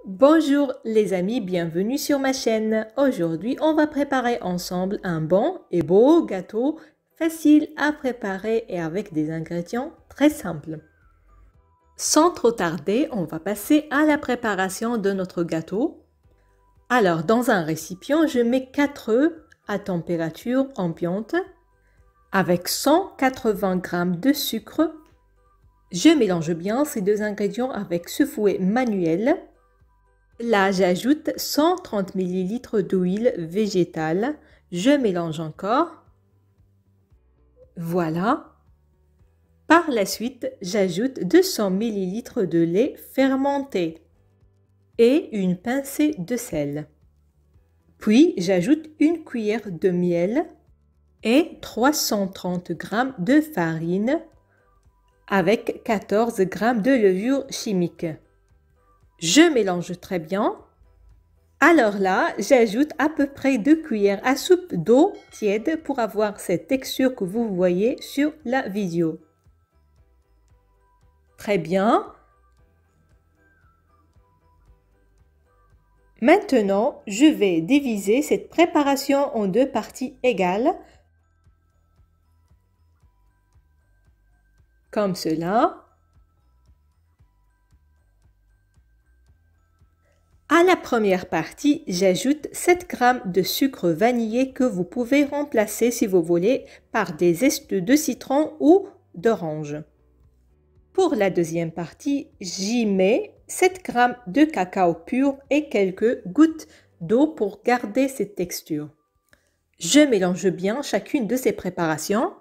Bonjour les amis, bienvenue sur ma chaîne. Aujourd'hui, on va préparer ensemble un bon et beau gâteau facile à préparer et avec des ingrédients très simples. Sans trop tarder, on va passer à la préparation de notre gâteau. Alors, dans un récipient, je mets 4 œufs à température ambiante avec 180 g de sucre. Je mélange bien ces deux ingrédients avec ce fouet manuel. Là, j'ajoute 130 ml d'huile végétale. Je mélange encore. Voilà. Par la suite, j'ajoute 200 ml de lait fermenté et une pincée de sel. Puis, j'ajoute une cuillère de miel et 330 g de farine avec 14 g de levure chimique. Je mélange très bien. Alors là, j'ajoute à peu près 2 cuillères à soupe d'eau tiède pour avoir cette texture que vous voyez sur la vidéo. Très bien. Maintenant, je vais diviser cette préparation en 2 parties égales. Comme cela. À la première partie, j'ajoute 7 g de sucre vanillé que vous pouvez remplacer si vous voulez par des zestes de citron ou d'orange. Pour la deuxième partie, j'y mets 7 g de cacao pur et quelques gouttes d'eau pour garder cette texture. Je mélange bien chacune de ces préparations.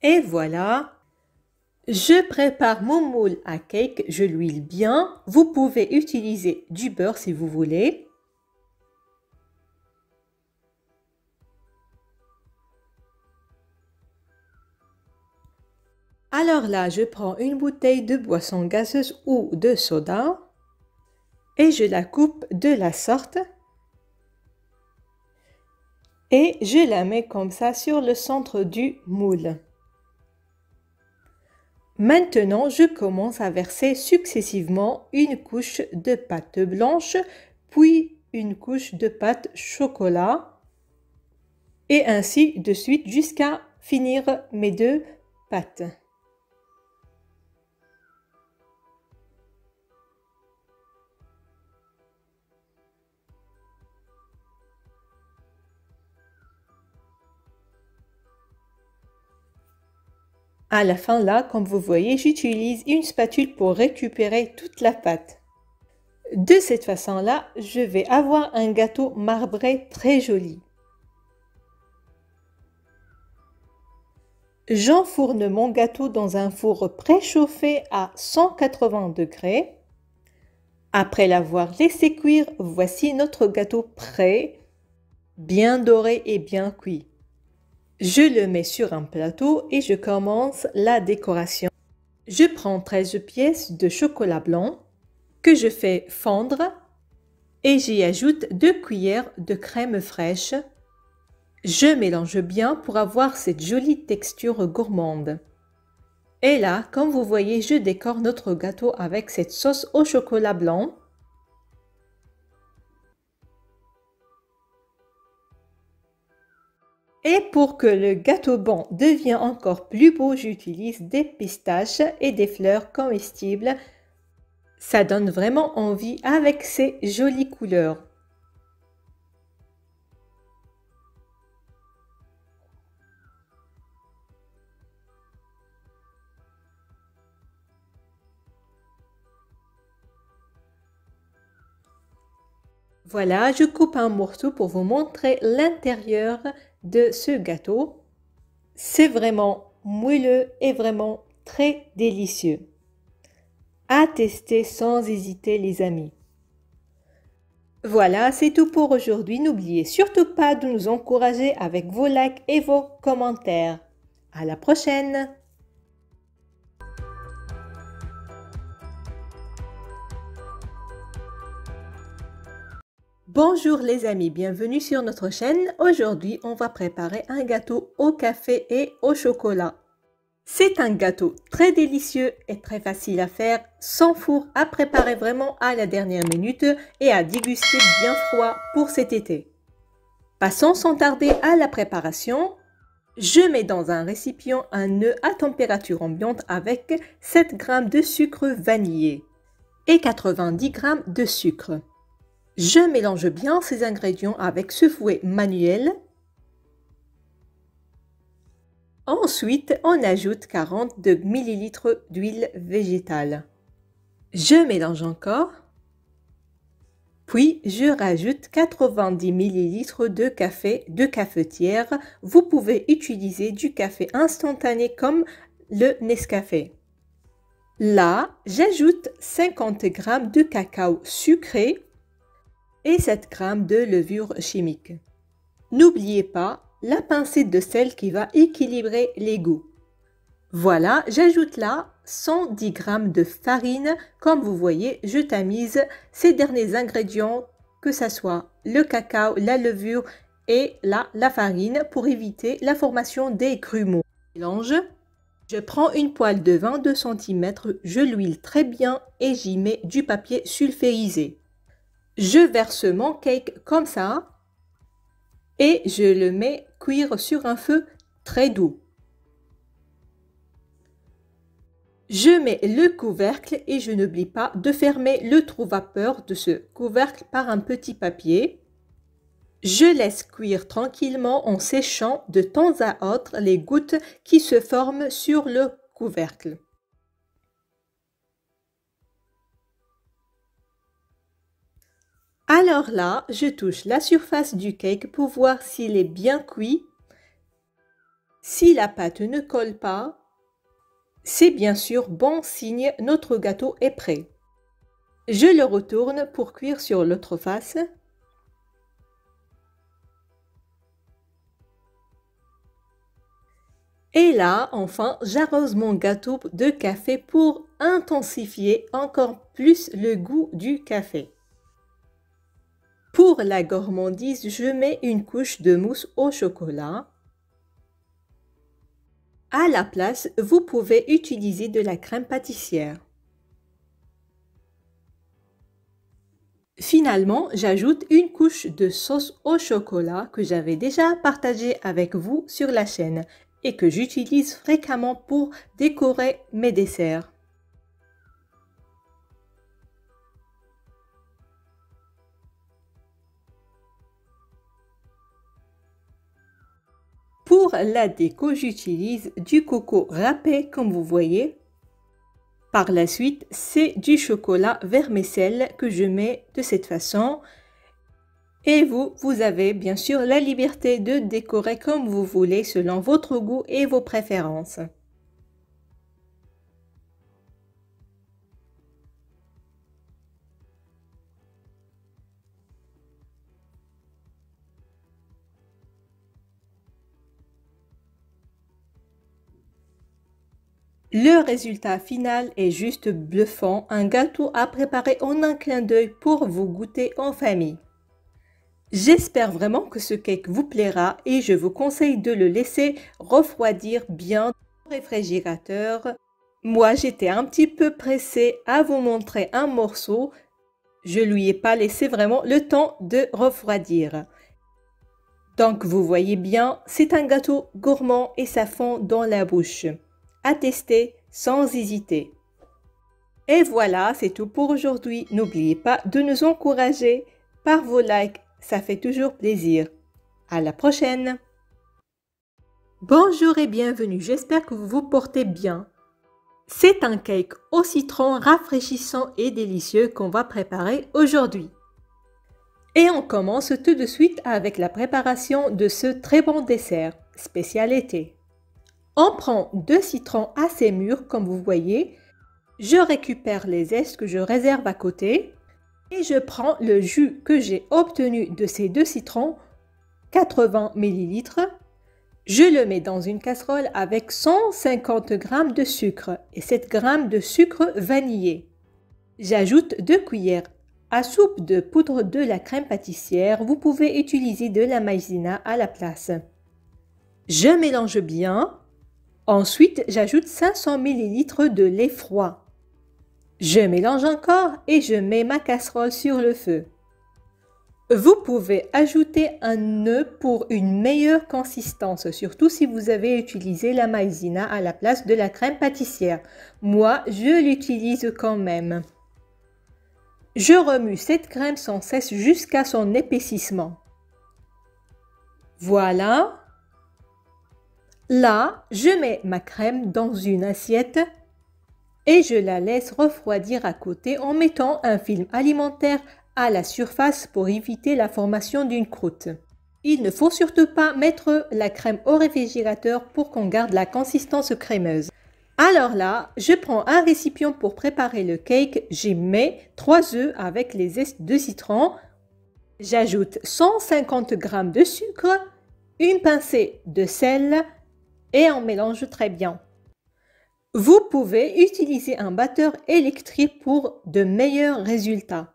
Et voilà. Je prépare mon moule à cake, je l'huile bien. Vous pouvez utiliser du beurre si vous voulez. Alors là, je prends une bouteille de boisson gazeuse ou de soda et je la coupe de la sorte et je la mets comme ça sur le centre du moule. Maintenant, je commence à verser successivement une couche de pâte blanche, puis une couche de pâte chocolat, et ainsi de suite jusqu'à finir mes 2 pâtes. À la fin là, comme vous voyez, j'utilise une spatule pour récupérer toute la pâte. De cette façon-là, je vais avoir un gâteau marbré très joli. J'enfourne mon gâteau dans un four préchauffé à 180 degrés. Après l'avoir laissé cuire, voici notre gâteau prêt, bien doré et bien cuit. Je le mets sur un plateau et je commence la décoration. Je prends 13 pièces de chocolat blanc que je fais fondre et j'y ajoute 2 cuillères de crème fraîche. Je mélange bien pour avoir cette jolie texture gourmande. Et là, comme vous voyez, je décore notre gâteau avec cette sauce au chocolat blanc. Et pour que le gâteau bon devienne encore plus beau, j'utilise des pistaches et des fleurs comestibles. Ça donne vraiment envie avec ces jolies couleurs. Voilà, je coupe un morceau pour vous montrer l'intérieur de ce gâteau. C'est vraiment moelleux et vraiment très délicieux. À tester sans hésiter les amis. Voilà, c'est tout pour aujourd'hui. N'oubliez surtout pas de nous encourager avec vos likes et vos commentaires. À la prochaine! Bonjour les amis, bienvenue sur notre chaîne. Aujourd'hui, on va préparer un gâteau au café et au chocolat. C'est un gâteau très délicieux et très facile à faire, sans four, à préparer vraiment à la dernière minute et à déguster bien froid pour cet été. Passons sans tarder à la préparation. Je mets dans un récipient un œuf à température ambiante avec 7 g de sucre vanillé et 90 g de sucre. Je mélange bien ces ingrédients avec ce fouet manuel. Ensuite, on ajoute 42 ml d'huile végétale. Je mélange encore. Puis, je rajoute 90 ml de café de cafetière. Vous pouvez utiliser du café instantané comme le Nescafé. Là, j'ajoute 50 g de cacao sucré et 7 g de levure chimique. N'oubliez pas la pincée de sel qui va équilibrer les goûts. Voilà, j'ajoute là 110 g de farine. Comme vous voyez, je tamise ces derniers ingrédients, que ce soit le cacao, la levure et là, la farine pour éviter la formation des grumeaux. Mélange. Je prends une poêle de 22 cm, je l'huile très bien et j'y mets du papier sulfurisé. Je verse mon cake comme ça et je le mets cuire sur un feu très doux. Je mets le couvercle et je n'oublie pas de fermer le trou vapeur de ce couvercle par un petit papier. Je laisse cuire tranquillement en séchant de temps à autre les gouttes qui se forment sur le couvercle. Alors là, je touche la surface du cake pour voir s'il est bien cuit. Si la pâte ne colle pas, c'est bien sûr bon signe, notre gâteau est prêt. Je le retourne pour cuire sur l'autre face. Et là, enfin, j'arrose mon gâteau de café pour intensifier encore plus le goût du café. Pour la gourmandise, je mets une couche de mousse au chocolat. À la place, vous pouvez utiliser de la crème pâtissière. Finalement, j'ajoute une couche de sauce au chocolat que j'avais déjà partagée avec vous sur la chaîne et que j'utilise fréquemment pour décorer mes desserts. Pour la déco, j'utilise du coco râpé comme vous voyez. Par la suite, c'est du chocolat vermicelle que je mets de cette façon. Et vous avez bien sûr la liberté de décorer comme vous voulez selon votre goût et vos préférences. Le résultat final est juste bluffant, un gâteau à préparer en un clin d'œil pour vous goûter en famille. J'espère vraiment que ce cake vous plaira et je vous conseille de le laisser refroidir bien au réfrigérateur. Moi, j'étais un petit peu pressée à vous montrer un morceau. Je lui ai pas laissé vraiment le temps de refroidir. Donc, vous voyez bien, c'est un gâteau gourmand et ça fond dans la bouche. À tester sans hésiter. Et voilà, c'est tout pour aujourd'hui. N'oubliez pas de nous encourager par vos likes, ça fait toujours plaisir. À la prochaine! Bonjour et bienvenue, j'espère que vous vous portez bien. C'est un cake au citron rafraîchissant et délicieux qu'on va préparer aujourd'hui. Et on commence tout de suite avec la préparation de ce très bon dessert, spécial été. On prend 2 citrons assez mûrs comme vous voyez. Je récupère les zestes que je réserve à côté. Et je prends le jus que j'ai obtenu de ces 2 citrons, 80 ml. Je le mets dans une casserole avec 150 g de sucre et 7 g de sucre vanillé. J'ajoute 2 cuillères à soupe de poudre de la crème pâtissière. Vous pouvez utiliser de la maïzena à la place. Je mélange bien. Ensuite, j'ajoute 500 ml de lait froid. Je mélange encore et je mets ma casserole sur le feu. Vous pouvez ajouter un œuf pour une meilleure consistance, surtout si vous avez utilisé la maïzena à la place de la crème pâtissière. Moi, je l'utilise quand même. Je remue cette crème sans cesse jusqu'à son épaississement. Voilà. Là, je mets ma crème dans une assiette et je la laisse refroidir à côté en mettant un film alimentaire à la surface pour éviter la formation d'une croûte. Il ne faut surtout pas mettre la crème au réfrigérateur pour qu'on garde la consistance crémeuse. Alors là, je prends un récipient pour préparer le cake. J'y mets 3 œufs avec les zestes de citron. J'ajoute 150 g de sucre, une pincée de sel et on mélange très bien. Vous pouvez utiliser un batteur électrique pour de meilleurs résultats.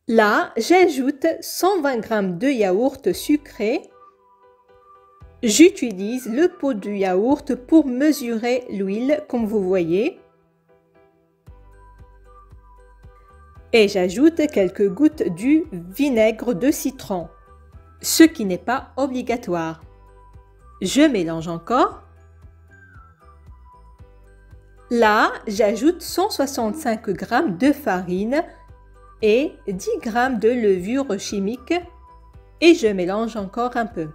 Là, j'ajoute 120 g de yaourt sucré. J'utilise le pot du yaourt pour mesurer l'huile, comme vous voyez. Et j'ajoute quelques gouttes du vinaigre de citron, ce qui n'est pas obligatoire. Je mélange encore. Là, j'ajoute 165 g de farine et 10 g de levure chimique et je mélange encore un peu.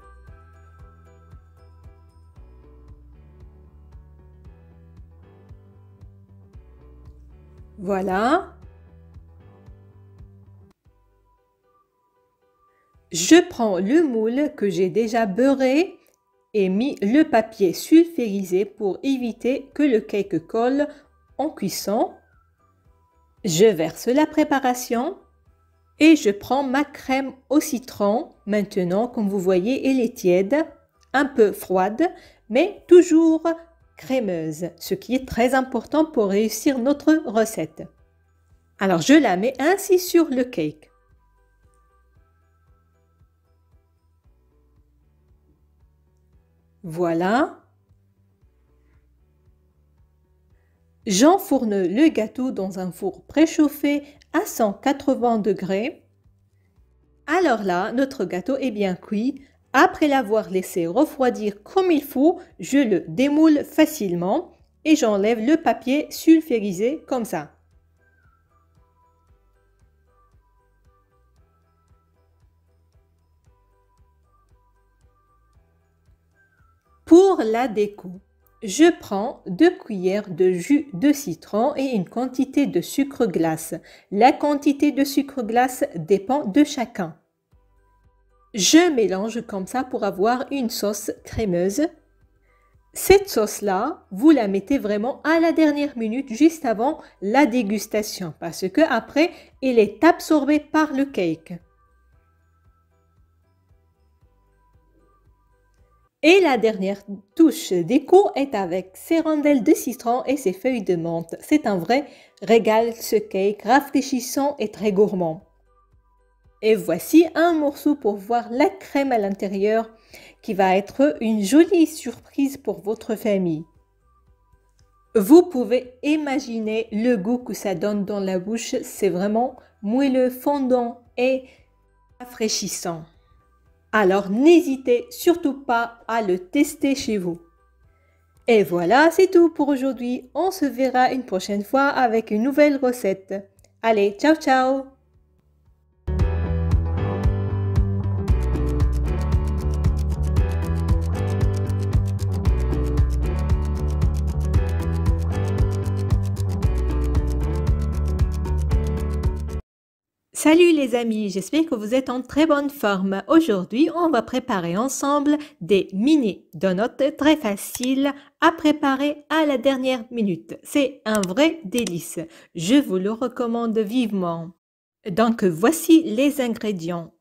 Voilà. Je prends le moule que j'ai déjà beurré et mis le papier sulfurisé pour éviter que le cake colle en cuisson. Je verse la préparation et je prends ma crème au citron. Maintenant, comme vous voyez, elle est tiède, un peu froide, mais toujours crémeuse, ce qui est très important pour réussir notre recette. Alors, je la mets ainsi sur le cake. Voilà. J'enfourne le gâteau dans un four préchauffé à 180 degrés. Alors là, notre gâteau est bien cuit. Après l'avoir laissé refroidir comme il faut, je le démoule facilement et j'enlève le papier sulfurisé comme ça. Pour la déco, je prends 2 cuillères de jus de citron et une quantité de sucre glace. La quantité de sucre glace dépend de chacun. Je mélange comme ça pour avoir une sauce crémeuse. Cette sauce-là, vous la mettez vraiment à la dernière minute, juste avant la dégustation, parce que après, elle est absorbée par le cake. Et la dernière touche déco est avec ces rondelles de citron et ces feuilles de menthe. C'est un vrai régal ce cake, rafraîchissant et très gourmand. Et voici un morceau pour voir la crème à l'intérieur qui va être une jolie surprise pour votre famille. Vous pouvez imaginer le goût que ça donne dans la bouche, c'est vraiment moelleux, fondant et rafraîchissant. Alors n'hésitez surtout pas à le tester chez vous. Et voilà, c'est tout pour aujourd'hui. On se verra une prochaine fois avec une nouvelle recette. Allez, ciao ciao! Salut les amis, j'espère que vous êtes en très bonne forme. Aujourd'hui, on va préparer ensemble des mini donuts très faciles à préparer à la dernière minute. C'est un vrai délice. Je vous le recommande vivement. Donc, voici les ingrédients.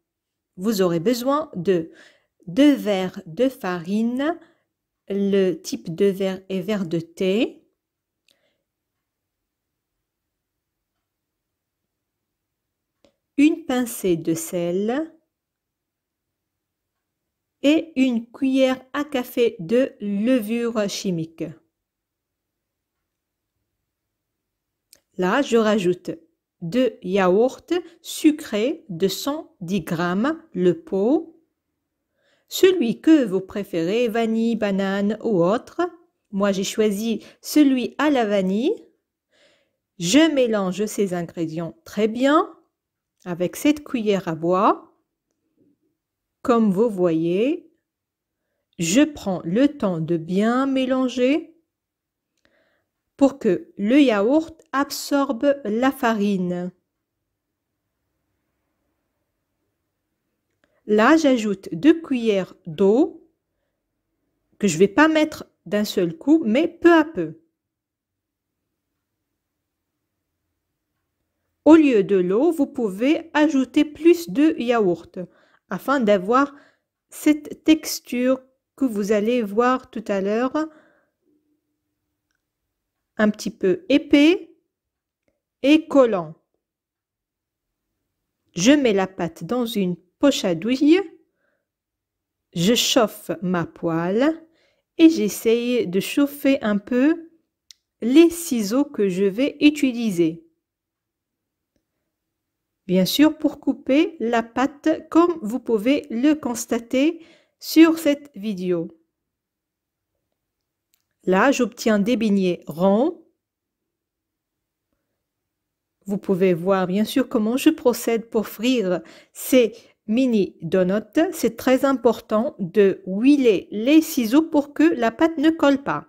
Vous aurez besoin de 2 verres de farine. Le type de verre est verre de thé. Une pincée de sel, et une cuillère à café de levure chimique. Là, je rajoute 2 yaourts sucrés de 110 g, le pot, celui que vous préférez, vanille, banane ou autre. Moi, j'ai choisi celui à la vanille. Je mélange ces ingrédients très bien avec cette cuillère à bois. Comme vous voyez, je prends le temps de bien mélanger pour que le yaourt absorbe la farine. Là, j'ajoute 2 cuillères d'eau que je ne vais pas mettre d'un seul coup, mais peu à peu. Au lieu de l'eau, vous pouvez ajouter plus de yaourt afin d'avoir cette texture que vous allez voir tout à l'heure, un petit peu épais et collant. Je mets la pâte dans une poche à douille, je chauffe ma poêle et j'essaye de chauffer un peu les ciseaux que je vais utiliser. Bien sûr, pour couper la pâte comme vous pouvez le constater sur cette vidéo. Là, j'obtiens des beignets ronds. Vous pouvez voir bien sûr comment je procède pour frire ces mini donuts. C'est très important de huiler les ciseaux pour que la pâte ne colle pas.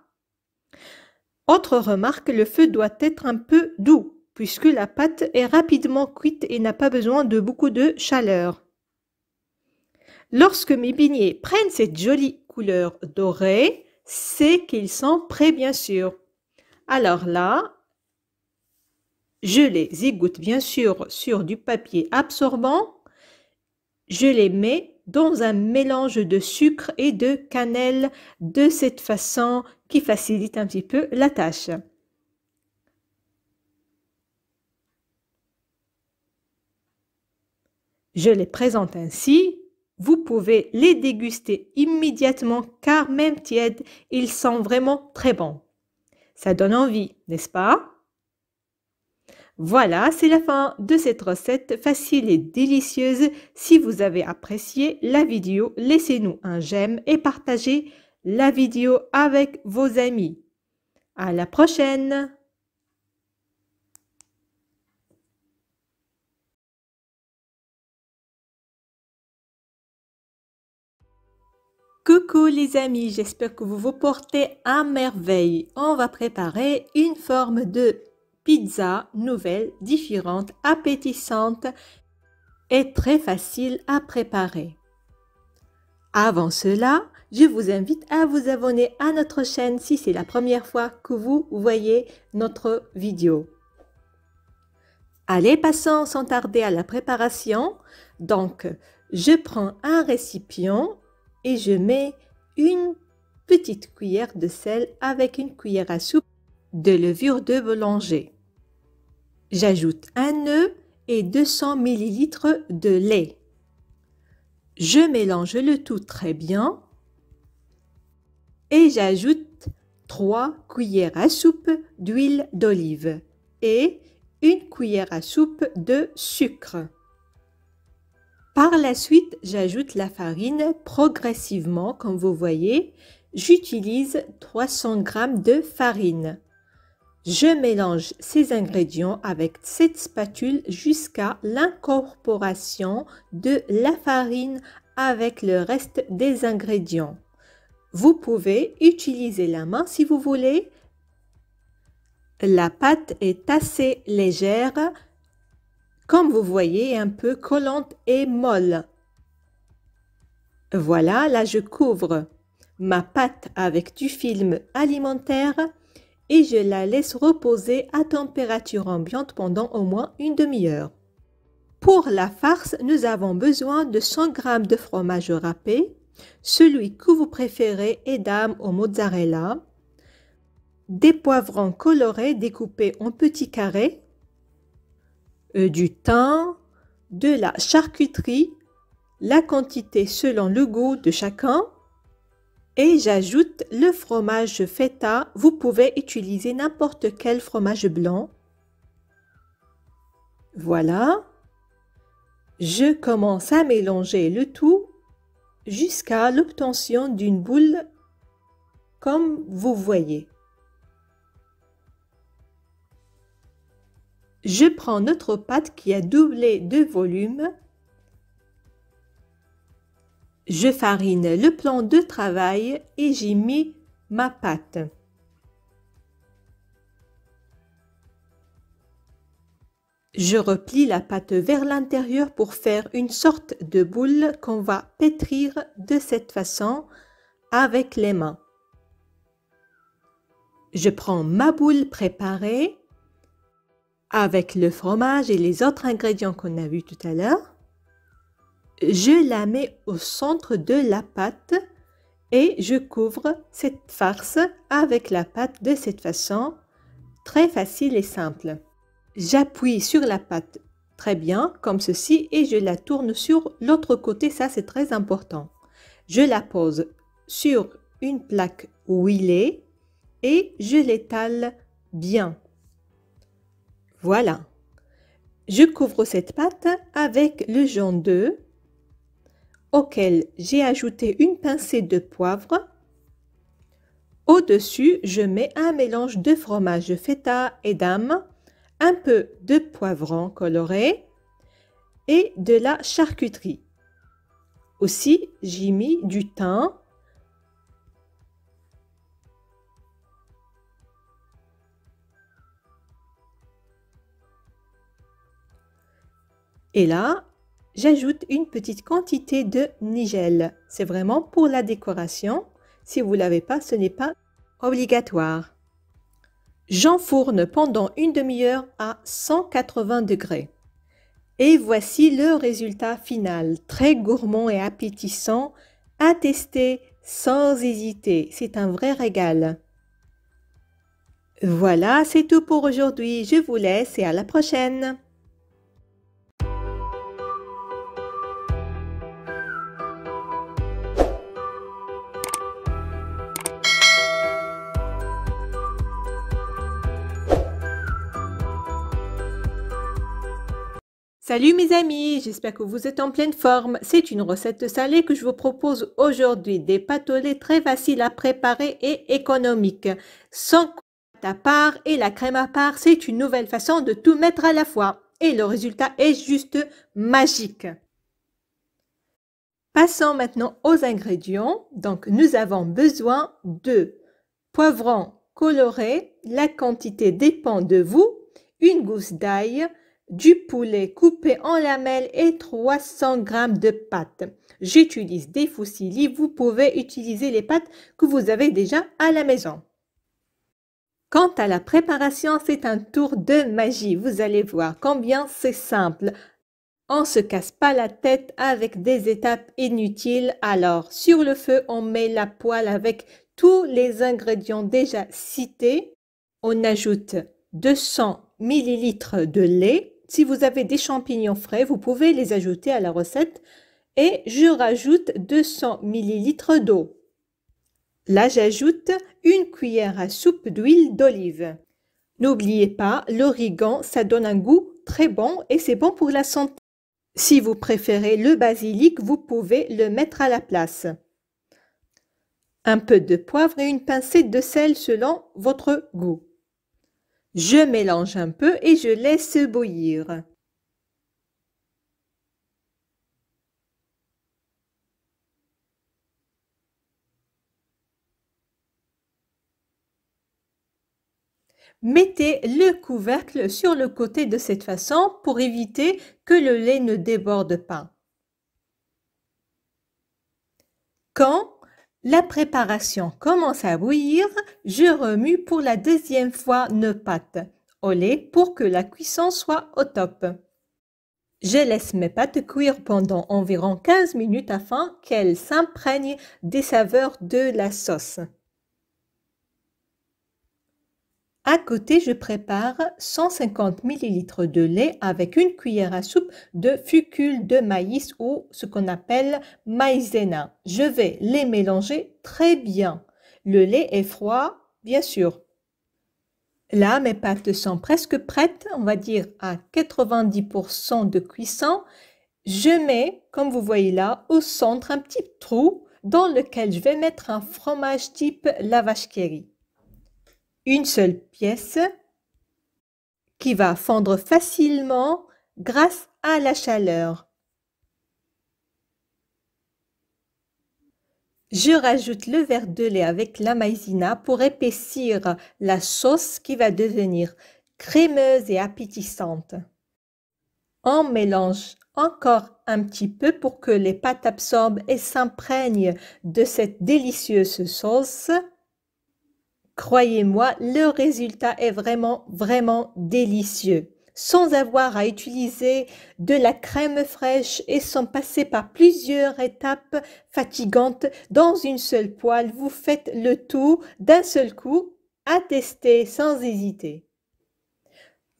Autre remarque, le feu doit être un peu doux puisque la pâte est rapidement cuite et n'a pas besoin de beaucoup de chaleur. Lorsque mes beignets prennent cette jolie couleur dorée, c'est qu'ils sont prêts bien sûr. Alors là, je les égoutte bien sûr sur du papier absorbant. Je les mets dans un mélange de sucre et de cannelle de cette façon qui facilite un petit peu la tâche. Je les présente ainsi. Vous pouvez les déguster immédiatement car même tièdes, ils sont vraiment très bons. Ça donne envie, n'est-ce pas? Voilà, c'est la fin de cette recette facile et délicieuse. Si vous avez apprécié la vidéo, laissez-nous un j'aime et partagez la vidéo avec vos amis. À la prochaine! Coucou les amis, j'espère que vous vous portez à merveille. On va préparer une forme de pizza nouvelle, différente, appétissante et très facile à préparer. Avant cela, je vous invite à vous abonner à notre chaîne si c'est la première fois que vous voyez notre vidéo. Allez, passons sans tarder à la préparation. Donc, je prends un récipient et je mets une petite cuillère de sel avec une cuillère à soupe de levure de boulanger. J'ajoute un œuf et 200 ml de lait. Je mélange le tout très bien et j'ajoute 3 cuillères à soupe d'huile d'olive et une cuillère à soupe de sucre. Par la suite, j'ajoute la farine progressivement, comme vous voyez. J'utilise 300 g de farine. Je mélange ces ingrédients avec cette spatule jusqu'à l'incorporation de la farine avec le reste des ingrédients. Vous pouvez utiliser la main si vous voulez. La pâte est assez légère. Comme vous voyez, un peu collante et molle. Voilà, là je couvre ma pâte avec du film alimentaire et je la laisse reposer à température ambiante pendant au moins une demi-heure. Pour la farce, nous avons besoin de 100 g de fromage râpé, celui que vous préférez Edam ou mozzarella, des poivrons colorés découpés en petits carrés, du thym, de la charcuterie, la quantité selon le goût de chacun et j'ajoute le fromage feta. Vous pouvez utiliser n'importe quel fromage blanc. Voilà. Je commence à mélanger le tout jusqu'à l'obtention d'une boule comme vous voyez. Je prends notre pâte qui a doublé de volume. Je farine le plan de travail et j'y mets ma pâte. Je replie la pâte vers l'intérieur pour faire une sorte de boule qu'on va pétrir de cette façon avec les mains. Je prends ma boule préparée avec le fromage et les autres ingrédients qu'on a vus tout à l'heure. Je la mets au centre de la pâte et je couvre cette farce avec la pâte de cette façon, très facile et simple. J'appuie sur la pâte très bien, comme ceci, et je la tourne sur l'autre côté, ça c'est très important. Je la pose sur une plaque huilée et je l'étale bien. Voilà. Je couvre cette pâte avec le jaune d'œuf, auquel j'ai ajouté une pincée de poivre. Au-dessus, je mets un mélange de fromage feta et d'âme, un peu de poivron coloré et de la charcuterie. Aussi, j'y mis du thym. Et là, j'ajoute une petite quantité de nigel. C'est vraiment pour la décoration. Si vous ne l'avez pas, ce n'est pas obligatoire. J'enfourne pendant une demi-heure à 180 degrés. Et voici le résultat final, très gourmand et appétissant, à tester sans hésiter. C'est un vrai régal. Voilà, c'est tout pour aujourd'hui. Je vous laisse et à la prochaine. Salut mes amis, j'espère que vous êtes en pleine forme. C'est une recette salée que je vous propose aujourd'hui. Des pâtes au lait très faciles à préparer et économiques. Sans pâte à part et la crème à part, c'est une nouvelle façon de tout mettre à la fois. Et le résultat est juste magique. Passons maintenant aux ingrédients. Donc nous avons besoin de poivrons colorés. La quantité dépend de vous. Une gousse d'ail, du poulet coupé en lamelles et 300 g de pâte. J'utilise des fusilli, vous pouvez utiliser les pâtes que vous avez déjà à la maison. Quant à la préparation, c'est un tour de magie. Vous allez voir combien c'est simple. On ne se casse pas la tête avec des étapes inutiles. Alors, sur le feu, on met la poêle avec tous les ingrédients déjà cités. On ajoute 200 ml de lait. Si vous avez des champignons frais, vous pouvez les ajouter à la recette. Et je rajoute 200 ml d'eau. Là, j'ajoute une cuillère à soupe d'huile d'olive. N'oubliez pas, l'origan, ça donne un goût très bon et c'est bon pour la santé. Si vous préférez le basilic, vous pouvez le mettre à la place. Un peu de poivre et une pincée de sel selon votre goût. Je mélange un peu et je laisse bouillir. Mettez le couvercle sur le côté de cette façon pour éviter que le lait ne déborde pas. Quand la préparation commence à bouillir, je remue pour la deuxième fois nos pâtes au lait pour que la cuisson soit au top. Je laisse mes pâtes cuire pendant environ 15 minutes afin qu'elles s'imprègnent des saveurs de la sauce. À côté, je prépare 150 ml de lait avec une cuillère à soupe de fécule de maïs ou ce qu'on appelle maïzena. Je vais les mélanger très bien. Le lait est froid, bien sûr. Là, mes pâtes sont presque prêtes, on va dire à 90% de cuisson. Je mets, comme vous voyez là, au centre un petit trou dans lequel je vais mettre un fromage type la vache qui rit. Une seule pièce qui va fondre facilement grâce à la chaleur. Je rajoute le verre de lait avec la maïzena pour épaissir la sauce qui va devenir crémeuse et appétissante. On mélange encore un petit peu pour que les pâtes absorbent et s'imprègnent de cette délicieuse sauce. Croyez-moi, le résultat est vraiment délicieux. Sans avoir à utiliser de la crème fraîche et sans passer par plusieurs étapes fatigantes dans une seule poêle, vous faites le tout d'un seul coup, à tester sans hésiter.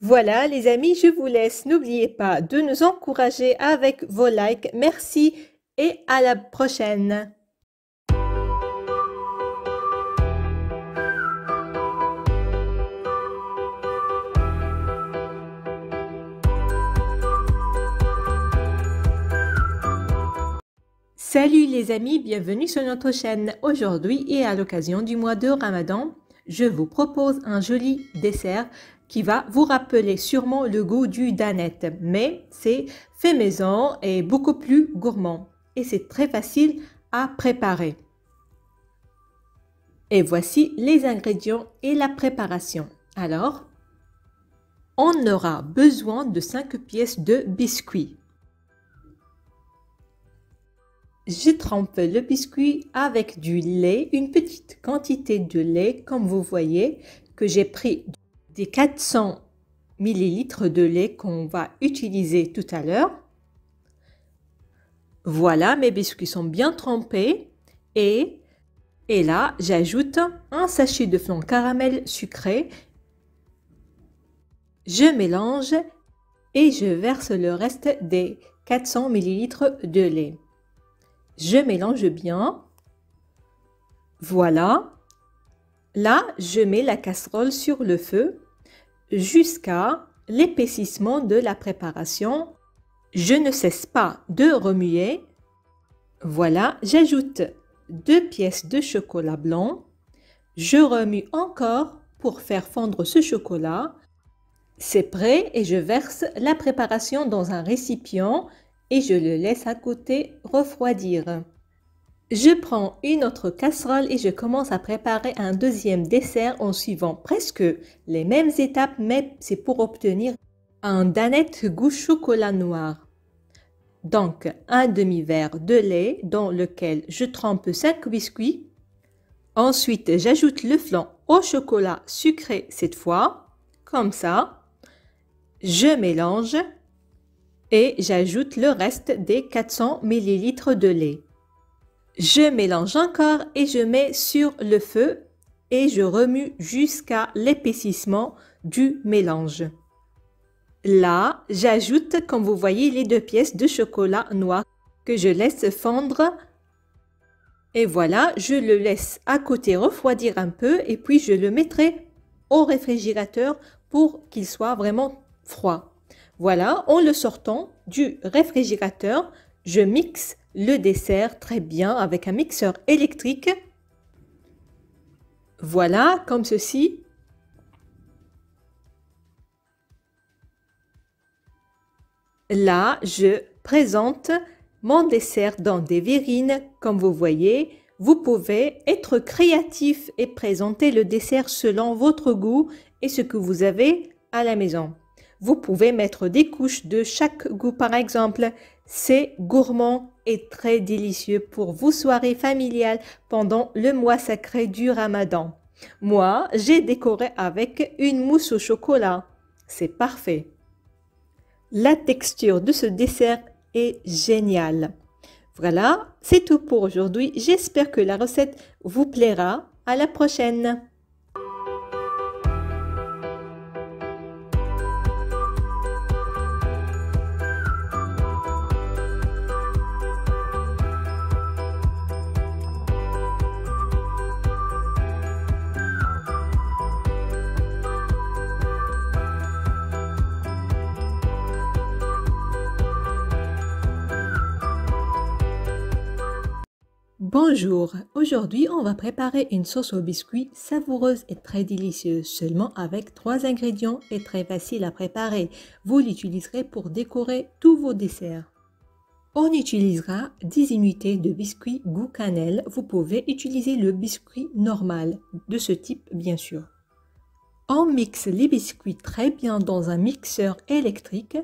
Voilà les amis, je vous laisse. N'oubliez pas de nous encourager avec vos likes. Merci et à la prochaine. Salut les amis, bienvenue sur notre chaîne. Aujourd'hui et à l'occasion du mois de Ramadan, je vous propose un joli dessert qui va vous rappeler sûrement le goût du danette, mais c'est fait maison et beaucoup plus gourmand. Et c'est très facile à préparer. Et voici les ingrédients et la préparation. Alors, on aura besoin de 5 pièces de biscuits. Je trempe le biscuit avec du lait, une petite quantité de lait, comme vous voyez, que j'ai pris des 400 ml de lait qu'on va utiliser tout à l'heure. Voilà, mes biscuits sont bien trempés et là, j'ajoute un sachet de flan caramel sucré. Je mélange et je verse le reste des 400 ml de lait. Je mélange bien. Voilà. Là, je mets la casserole sur le feu jusqu'à l'épaississement de la préparation. Je ne cesse pas de remuer. Voilà, j'ajoute 2 pièces de chocolat blanc. Je remue encore pour faire fondre ce chocolat. C'est prêt et je verse la préparation dans un récipient et je le laisse à côté refroidir. Je prends une autre casserole et je commence à préparer un deuxième dessert en suivant presque les mêmes étapes, mais c'est pour obtenir un danette goût chocolat noir. Donc, un demi-verre de lait dans lequel je trempe 5 biscuits. Ensuite, j'ajoute le flan au chocolat sucré cette fois, comme ça. Je mélange. Et j'ajoute le reste des 400 ml de lait. Je mélange encore et je mets sur le feu et je remue jusqu'à l'épaississement du mélange. Là, j'ajoute, comme vous voyez, les 2 pièces de chocolat noir que je laisse fondre. Et voilà, je le laisse à côté refroidir un peu et puis je le mettrai au réfrigérateur pour qu'il soit vraiment froid. Voilà, en le sortant du réfrigérateur, je mixe le dessert très bien avec un mixeur électrique. Voilà, comme ceci. Là, je présente mon dessert dans des verrines, comme vous voyez. Vous pouvez être créatif et présenter le dessert selon votre goût et ce que vous avez à la maison. Vous pouvez mettre des couches de chaque goût par exemple. C'est gourmand et très délicieux pour vos soirées familiales pendant le mois sacré du Ramadan. Moi, j'ai décoré avec une mousse au chocolat. C'est parfait. La texture de ce dessert est géniale. Voilà, c'est tout pour aujourd'hui. J'espère que la recette vous plaira. À la prochaine! Bonjour, aujourd'hui on va préparer une sauce au biscuit savoureuse et très délicieuse, seulement avec 3 ingrédients et très facile à préparer. Vous l'utiliserez pour décorer tous vos desserts. On utilisera 10 unités de biscuit goût cannelle. Vous pouvez utiliser le biscuit normal, de ce type bien sûr. On mixe les biscuits très bien dans un mixeur électrique,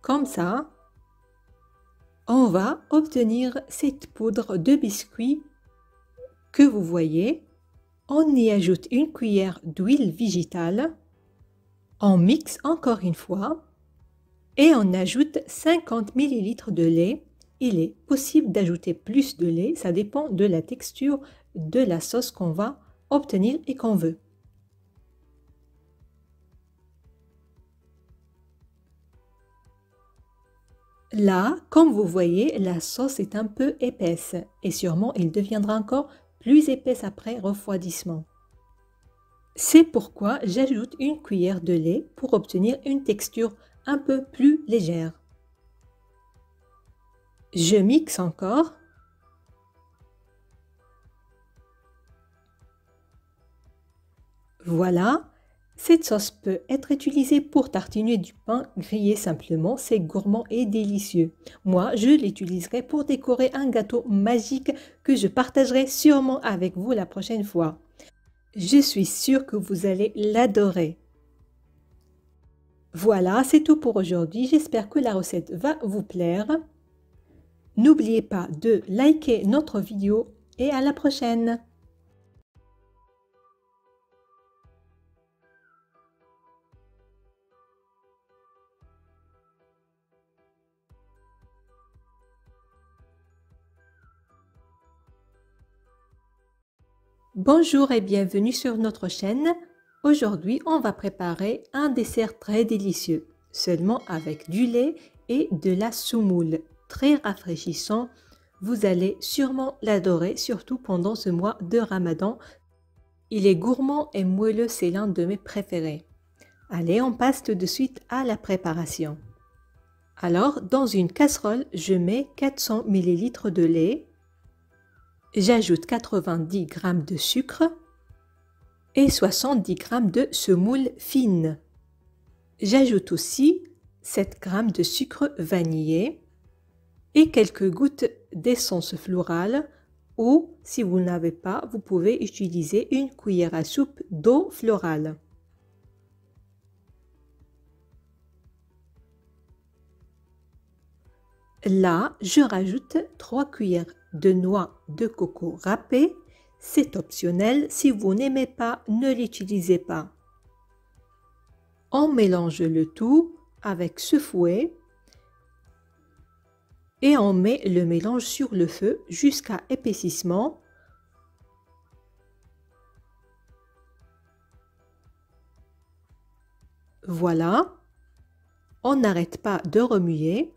comme ça. On va obtenir cette poudre de biscuit que vous voyez. On y ajoute une cuillère d'huile végétale. On mixe encore une fois et on ajoute 50 ml de lait. Il est possible d'ajouter plus de lait, ça dépend de la texture de la sauce qu'on va obtenir et qu'on veut. Là, comme vous voyez, la sauce est un peu épaisse et sûrement il deviendra encore plus épaisse après refroidissement. C'est pourquoi j'ajoute une cuillère de lait pour obtenir une texture un peu plus légère. Je mixe encore. Voilà. Cette sauce peut être utilisée pour tartiner du pain grillé simplement, c'est gourmand et délicieux. Moi, je l'utiliserai pour décorer un gâteau magique que je partagerai sûrement avec vous la prochaine fois. Je suis sûre que vous allez l'adorer. Voilà, c'est tout pour aujourd'hui. J'espère que la recette va vous plaire. N'oubliez pas de liker notre vidéo et à la prochaine. Bonjour et bienvenue sur notre chaîne. Aujourd'hui, on va préparer un dessert très délicieux, seulement avec du lait et de la semoule. Très rafraîchissant, vous allez sûrement l'adorer, surtout pendant ce mois de Ramadan. Il est gourmand et moelleux, c'est l'un de mes préférés. Allez, on passe tout de suite à la préparation. Alors, dans une casserole, je mets 400 ml de lait. J'ajoute 90 g de sucre et 70 g de semoule fine. J'ajoute aussi 7 g de sucre vanillé et quelques gouttes d'essence florale ou, si vous n'avez pas, vous pouvez utiliser une cuillère à soupe d'eau florale. Là, je rajoute 3 cuillères de noix de coco râpées. C'est optionnel, si vous n'aimez pas, ne l'utilisez pas. On mélange le tout avec ce fouet et on met le mélange sur le feu jusqu'à épaississement. Voilà, on n'arrête pas de remuer.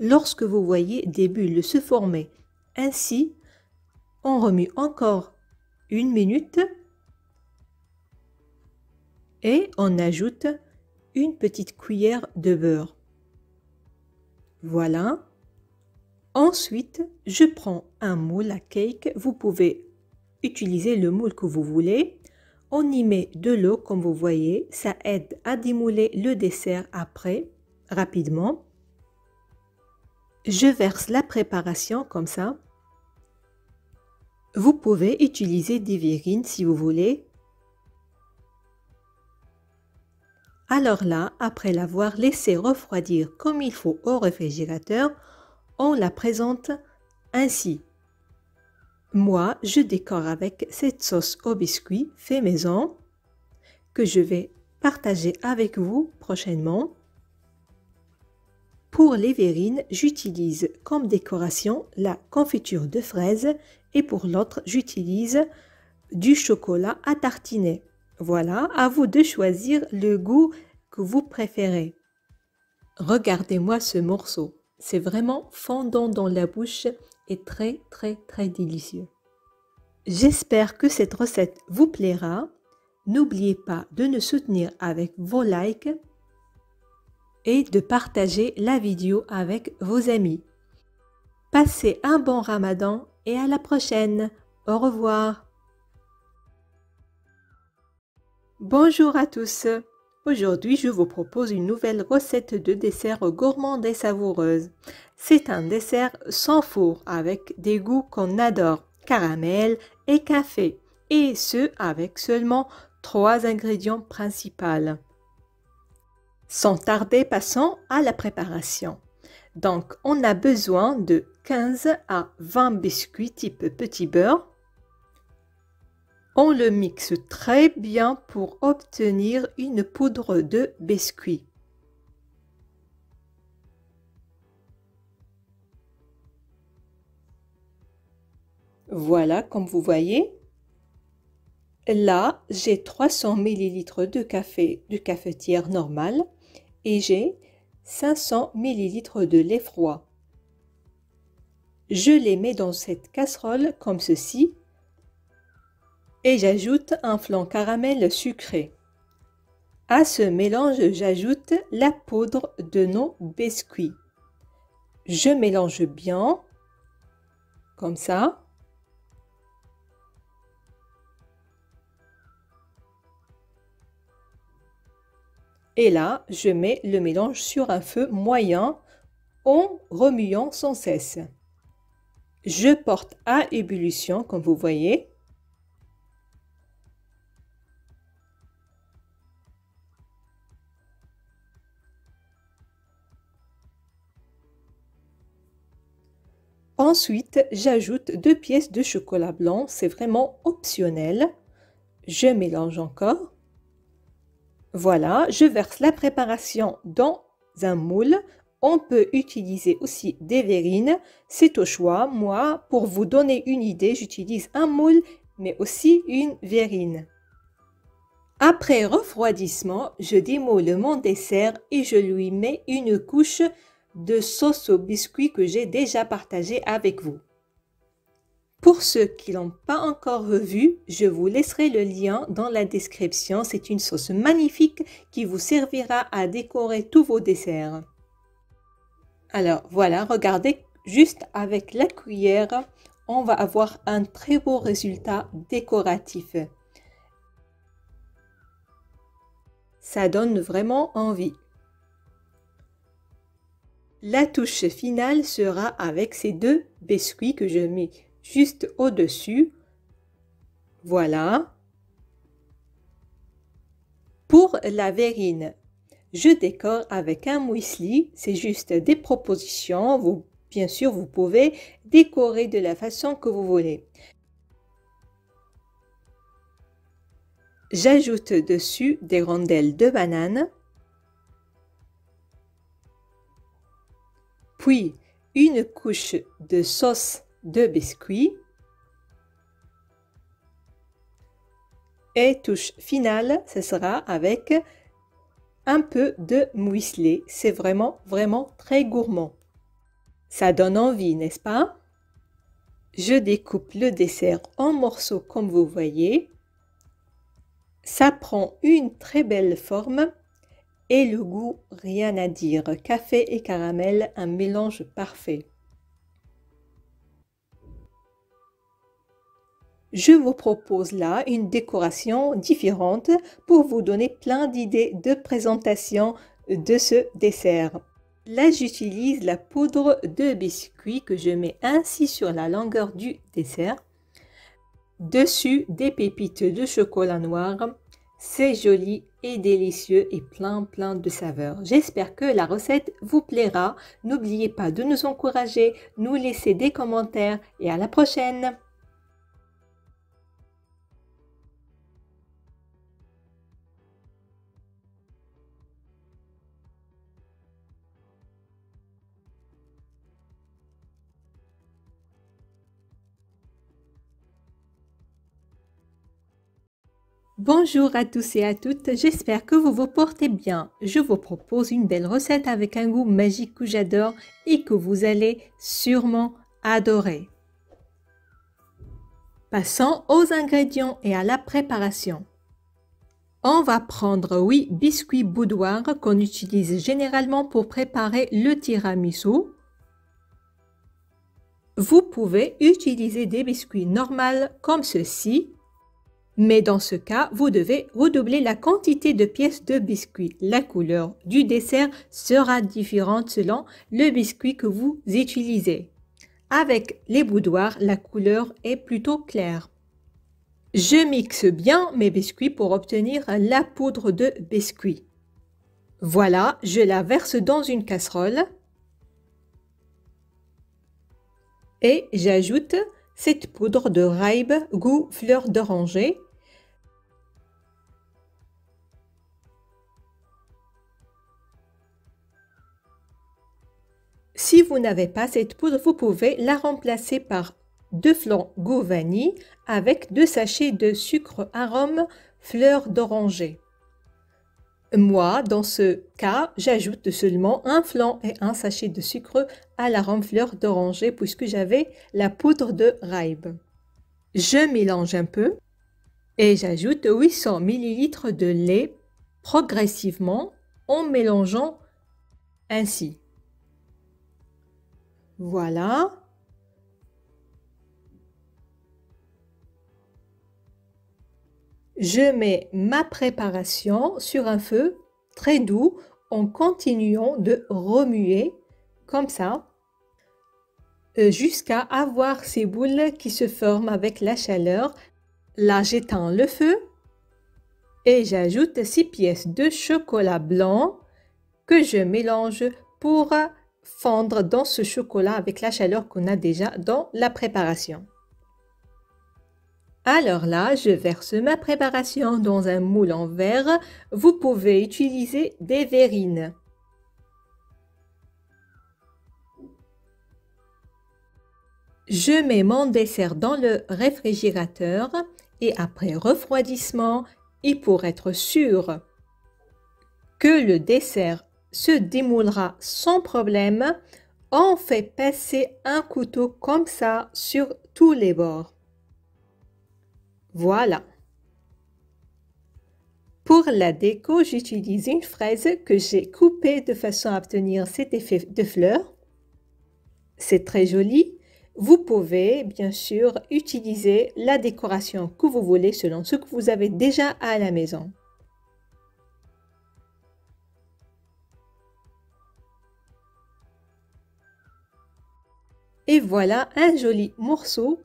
Lorsque vous voyez des bulles se former ainsi, on remue encore 1 minute et on ajoute une petite cuillère de beurre. Voilà. Ensuite, je prends un moule à cake. Vous pouvez utiliser le moule que vous voulez. On y met de l'eau comme vous voyez. Ça aide à démouler le dessert après, rapidement. Je verse la préparation comme ça. Vous pouvez utiliser des verrines si vous voulez. Alors là, après l'avoir laissé refroidir comme il faut au réfrigérateur, on la présente ainsi. Moi, je décore avec cette sauce au biscuit fait maison que je vais partager avec vous prochainement. Pour les verrines, j'utilise comme décoration la confiture de fraises et pour l'autre, j'utilise du chocolat à tartiner. Voilà, à vous de choisir le goût que vous préférez. Regardez-moi ce morceau. C'est vraiment fondant dans la bouche et très délicieux. J'espère que cette recette vous plaira. N'oubliez pas de nous soutenir avec vos likes et de partager la vidéo avec vos amis. Passez un bon Ramadan et à la prochaine. Au revoir. Bonjour à tous. Aujourd'hui, je vous propose une nouvelle recette de dessert gourmande et savoureuse. C'est un dessert sans four avec des goûts qu'on adore, caramel et café, et ce avec seulement 3 ingrédients principaux. Sans tarder, passons à la préparation. Donc, on a besoin de 15 à 20 biscuits type petit beurre. On le mixe très bien pour obtenir une poudre de biscuit. Voilà, comme vous voyez. Là, j'ai 300 ml de café de cafetière normale et j'ai 500 ml de lait froid. Je les mets dans cette casserole comme ceci et j'ajoute un flan caramel sucré. À ce mélange, j'ajoute la poudre de nos biscuits. Je mélange bien, comme ça. Et là, je mets le mélange sur un feu moyen en remuant sans cesse. Je porte à ébullition, comme vous voyez. Ensuite, j'ajoute 2 pièces de chocolat blanc, c'est vraiment optionnel. Je mélange encore. Voilà, je verse la préparation dans un moule. On peut utiliser aussi des verrines, c'est au choix. Moi, pour vous donner une idée, j'utilise un moule, mais aussi une verrine. Après refroidissement, je démoule mon dessert et je lui mets une couche de sauce au biscuit que j'ai déjà partagé avec vous. Pour ceux qui l'ont pas encore vu, je vous laisserai le lien dans la description. C'est une sauce magnifique qui vous servira à décorer tous vos desserts. Alors voilà, regardez, juste avec la cuillère, on va avoir un très beau résultat décoratif. Ça donne vraiment envie. La touche finale sera avec ces 2 biscuits que je mets juste au-dessus. Voilà. Pour la verrine, je décore avec un muesli. C'est juste des propositions. Bien sûr, vous pouvez décorer de la façon que vous voulez. J'ajoute dessus des rondelles de banane. Puis une couche de sauce de biscuit. Et touche finale, ce sera avec un peu de muesli. C'est vraiment très gourmand. Ça donne envie, n'est-ce pas? Je découpe le dessert en morceaux comme vous voyez. Ça prend une très belle forme. Et le goût, rien à dire. Café et caramel, un mélange parfait. Je vous propose là une décoration différente pour vous donner plein d'idées de présentation de ce dessert. Là, j'utilise la poudre de biscuit que je mets ainsi sur la longueur du dessert. Dessus, des pépites de chocolat noir. C'est joli et délicieux et plein de saveurs. J'espère que la recette vous plaira. N'oubliez pas de nous encourager, nous laisser des commentaires et à la prochaine. Bonjour à tous et à toutes, j'espère que vous vous portez bien. Je vous propose une belle recette avec un goût magique que j'adore et que vous allez sûrement adorer. Passons aux ingrédients et à la préparation. On va prendre 8 biscuits boudoir qu'on utilise généralement pour préparer le tiramisu. Vous pouvez utiliser des biscuits normaux comme ceci, mais dans ce cas, vous devez redoubler la quantité de pièces de biscuits. La couleur du dessert sera différente selon le biscuit que vous utilisez. Avec les boudoirs, la couleur est plutôt claire. Je mixe bien mes biscuits pour obtenir la poudre de biscuit. Voilà, je la verse dans une casserole et j'ajoute cette poudre de Reibe goût fleur d'oranger. Si vous n'avez pas cette poudre, vous pouvez la remplacer par 2 flans goût vanille avec 2 sachets de sucre arôme fleur d'oranger. Moi, dans ce cas, j'ajoute seulement un flan et un sachet de sucre à l'arôme fleur d'oranger puisque j'avais la poudre de Reibe. Je mélange un peu et j'ajoute 800 ml de lait progressivement en mélangeant ainsi. Voilà. Je mets ma préparation sur un feu très doux en continuant de remuer comme ça jusqu'à avoir ces boules qui se forment avec la chaleur. Là, j'éteins le feu et j'ajoute 6 pièces de chocolat blanc que je mélange pour fondre dans ce chocolat avec la chaleur qu'on a déjà dans la préparation. Alors là, je verse ma préparation dans un moule en verre. Vous pouvez utiliser des verrines. Je mets mon dessert dans le réfrigérateur et après refroidissement, et pour être sûr que le dessert se démoulera sans problème, on fait passer un couteau comme ça sur tous les bords. Voilà. Pour la déco, j'utilise une fraise que j'ai coupée de façon à obtenir cet effet de fleur. C'est très joli. Vous pouvez bien sûr utiliser la décoration que vous voulez selon ce que vous avez déjà à la maison. Et voilà un joli morceau.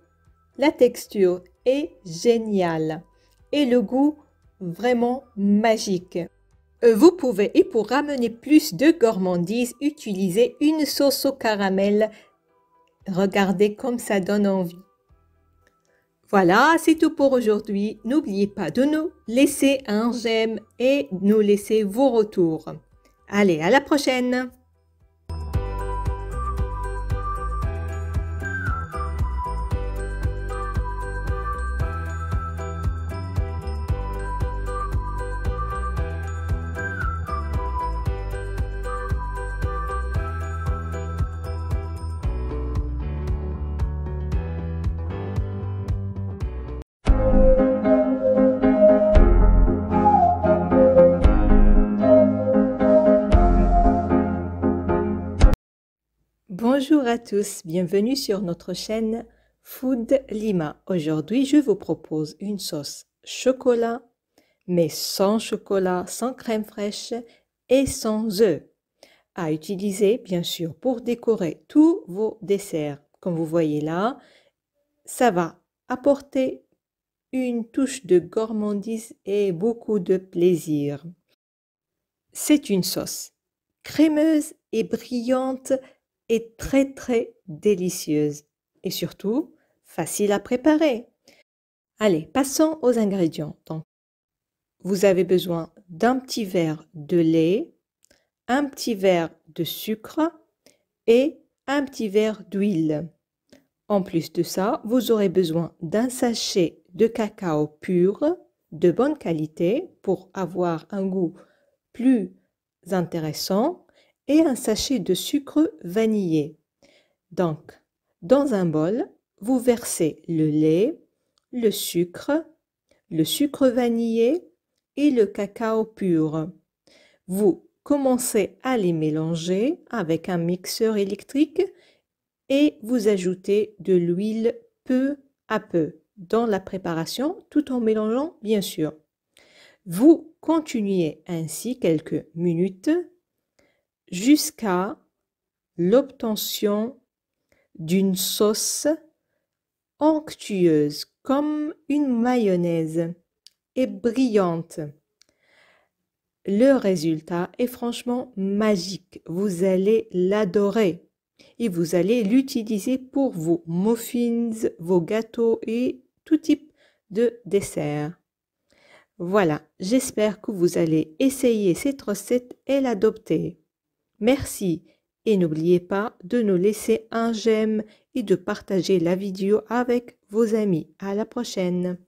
La texture est géniale et le goût vraiment magique. Vous pouvez, et pour ramener plus de gourmandise, utiliser une sauce au caramel. Regardez comme ça donne envie. Voilà, c'est tout pour aujourd'hui. N'oubliez pas de nous laisser un j'aime et nous laisser vos retours. Allez, à la prochaine! Bonjour à tous, bienvenue sur notre chaîne Food Lima. Aujourd'hui, je vous propose une sauce chocolat, mais sans chocolat, sans crème fraîche et sans œufs. À utiliser, bien sûr, pour décorer tous vos desserts. Comme vous voyez là, ça va apporter une touche de gourmandise et beaucoup de plaisir. C'est une sauce crémeuse et brillante et très délicieuse et surtout facile à préparer. Allez, passons aux ingrédients. Donc, vous avez besoin d'un petit verre de lait, un petit verre de sucre et un petit verre d'huile. En plus de ça, vous aurez besoin d'un sachet de cacao pur de bonne qualité pour avoir un goût plus intéressant et un sachet de sucre vanillé. Donc, dans un bol, vous versez le lait, le sucre vanillé et le cacao pur. Vous commencez à les mélanger avec un mixeur électrique et vous ajoutez de l'huile peu à peu dans la préparation, tout en mélangeant bien sûr. Vous continuez ainsi quelques minutes jusqu'à l'obtention d'une sauce onctueuse comme une mayonnaise et brillante. Le résultat est franchement magique. Vous allez l'adorer et vous allez l'utiliser pour vos muffins, vos gâteaux et tout type de dessert. Voilà, j'espère que vous allez essayer cette recette et l'adopter. Merci et n'oubliez pas de nous laisser un j'aime et de partager la vidéo avec vos amis. À la prochaine!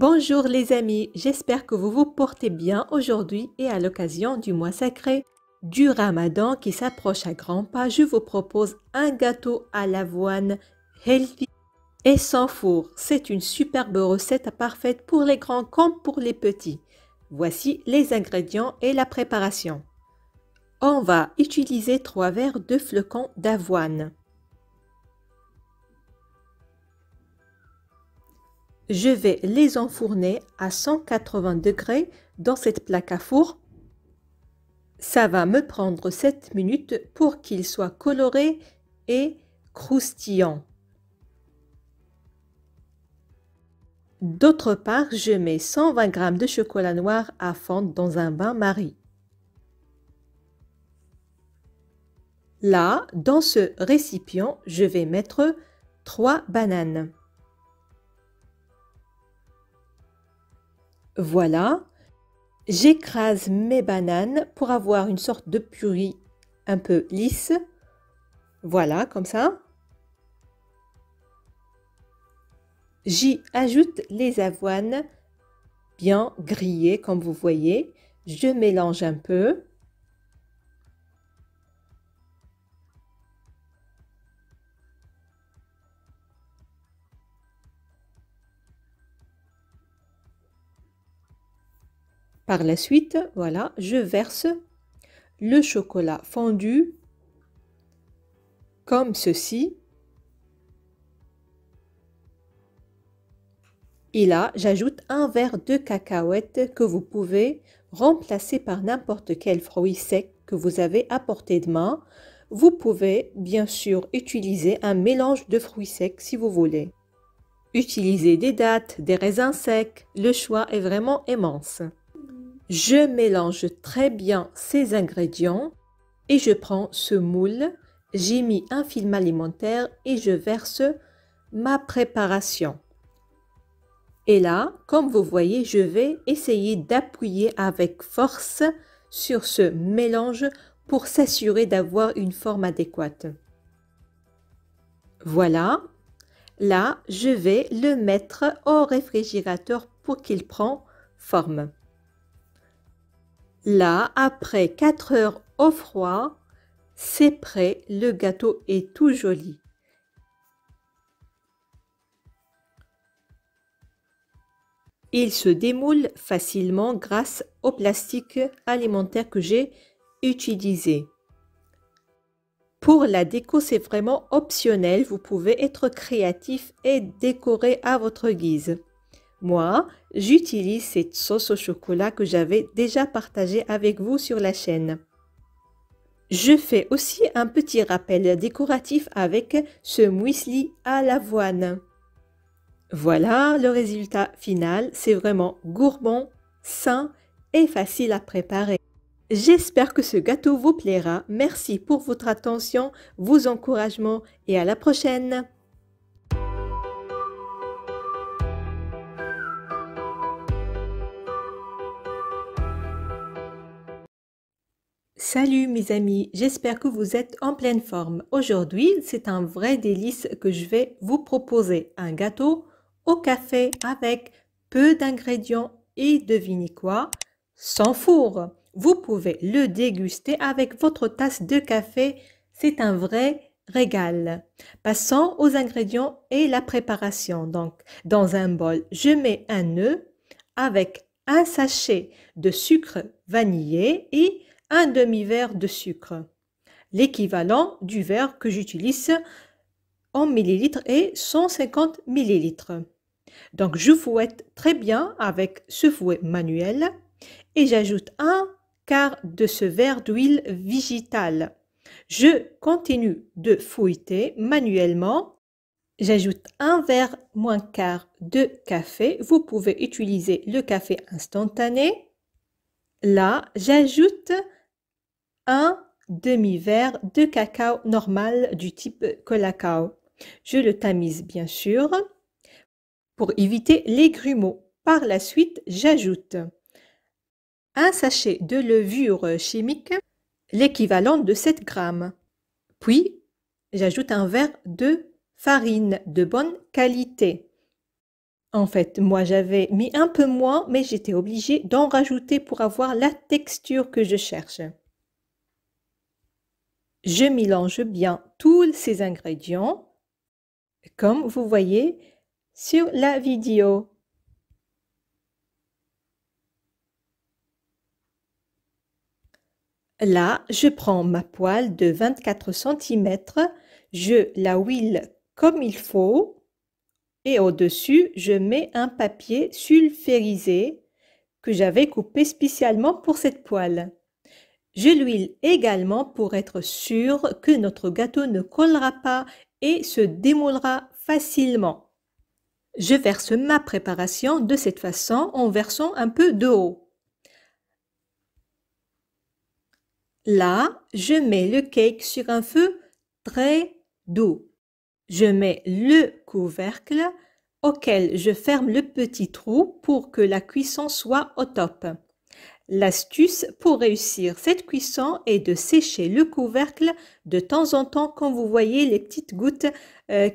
Bonjour les amis, j'espère que vous vous portez bien aujourd'hui et à l'occasion du mois sacré du Ramadan qui s'approche à grands pas, je vous propose un gâteau à l'avoine healthy et sans four. C'est une superbe recette parfaite pour les grands comme pour les petits. Voici les ingrédients et la préparation. On va utiliser 3 verres de flocons d'avoine. Je vais les enfourner à 180 degrés dans cette plaque à four. Ça va me prendre 7 minutes pour qu'ils soient colorés et croustillants. D'autre part, je mets 120 g de chocolat noir à fondre dans un bain-marie. Là, dans ce récipient, je vais mettre 3 bananes. Voilà, j'écrase mes bananes pour avoir une sorte de purée un peu lisse. Voilà, comme ça. J'y ajoute les avoines bien grillées, comme vous voyez. Je mélange un peu. Par la suite, voilà, je verse le chocolat fondu comme ceci. Et là, j'ajoute un verre de cacahuètes que vous pouvez remplacer par n'importe quel fruit sec que vous avez à portée de main. Vous pouvez bien sûr utiliser un mélange de fruits secs si vous voulez. Utilisez des dattes, des raisins secs, le choix est vraiment immense. Je mélange très bien ces ingrédients et je prends ce moule, j'ai mis un film alimentaire et je verse ma préparation. Et là, comme vous voyez, je vais essayer d'appuyer avec force sur ce mélange pour s'assurer d'avoir une forme adéquate. Voilà, là, je vais le mettre au réfrigérateur pour qu'il prenne forme. Là, après 4 heures au froid, c'est prêt, le gâteau est tout joli. Il se démoule facilement grâce au plastique alimentaire que j'ai utilisé. Pour la déco, c'est vraiment optionnel, vous pouvez être créatif et décorer à votre guise. Moi, j'utilise cette sauce au chocolat que j'avais déjà partagée avec vous sur la chaîne. Je fais aussi un petit rappel décoratif avec ce muesli à l'avoine. Voilà le résultat final, c'est vraiment gourmand, sain et facile à préparer. J'espère que ce gâteau vous plaira. Merci pour votre attention, vos encouragements et à la prochaine. Salut mes amis, j'espère que vous êtes en pleine forme. Aujourd'hui, c'est un vrai délice que je vais vous proposer. Un gâteau au café avec peu d'ingrédients et devinez quoi? Sans four. Vous pouvez le déguster avec votre tasse de café. C'est un vrai régal. Passons aux ingrédients et la préparation. Donc, dans un bol, je mets un œuf avec un sachet de sucre vanillé et un demi-verre de sucre. L'équivalent du verre que j'utilise en millilitres est 150 millilitres. Donc je fouette très bien avec ce fouet manuel et j'ajoute un quart de ce verre d'huile végétale. Je continue de fouetter manuellement. J'ajoute un verre moins quart de café. Vous pouvez utiliser le café instantané. Là, j'ajoute un demi-verre de cacao normal du type Colacao. Je le tamise bien sûr pour éviter les grumeaux. Par la suite, j'ajoute un sachet de levure chimique, l'équivalent de 7 grammes. Puis, j'ajoute un verre de farine de bonne qualité. En fait, moi j'avais mis un peu moins, mais j'étais obligée d'en rajouter pour avoir la texture que je cherche. Je mélange bien tous ces ingrédients, comme vous voyez sur la vidéo. Là, je prends ma poêle de 24 cm, je la huile comme il faut et au-dessus, je mets un papier sulfurisé que j'avais coupé spécialement pour cette poêle. Je l'huile également pour être sûr que notre gâteau ne collera pas et se démoulera facilement. Je verse ma préparation de cette façon en versant un peu d'eau. Là, je mets le cake sur un feu très doux. Je mets le couvercle auquel je ferme le petit trou pour que la cuisson soit au top. L'astuce pour réussir cette cuisson est de sécher le couvercle de temps en temps quand vous voyez les petites gouttes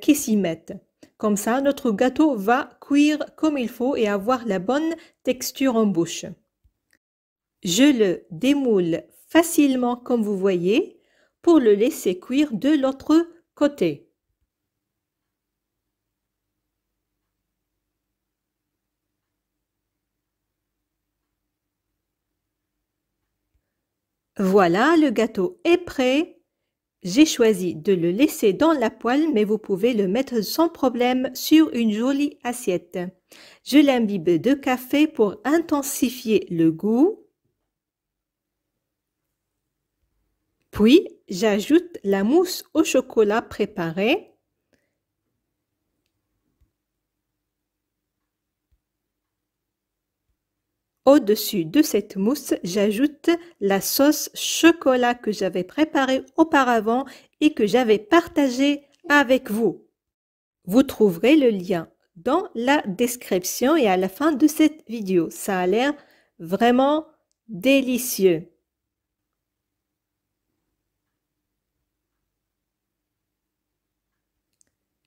qui s'y mettent. Comme ça, notre gâteau va cuire comme il faut et avoir la bonne texture en bouche. Je le démoule facilement comme vous voyez pour le laisser cuire de l'autre côté. Voilà, le gâteau est prêt. J'ai choisi de le laisser dans la poêle, mais vous pouvez le mettre sans problème sur une jolie assiette. Je l'imbibe de café pour intensifier le goût. Puis, j'ajoute la mousse au chocolat préparée. Au-dessus de cette mousse, j'ajoute la sauce chocolat que j'avais préparée auparavant et que j'avais partagée avec vous. Vous trouverez le lien dans la description et à la fin de cette vidéo. Ça a l'air vraiment délicieux.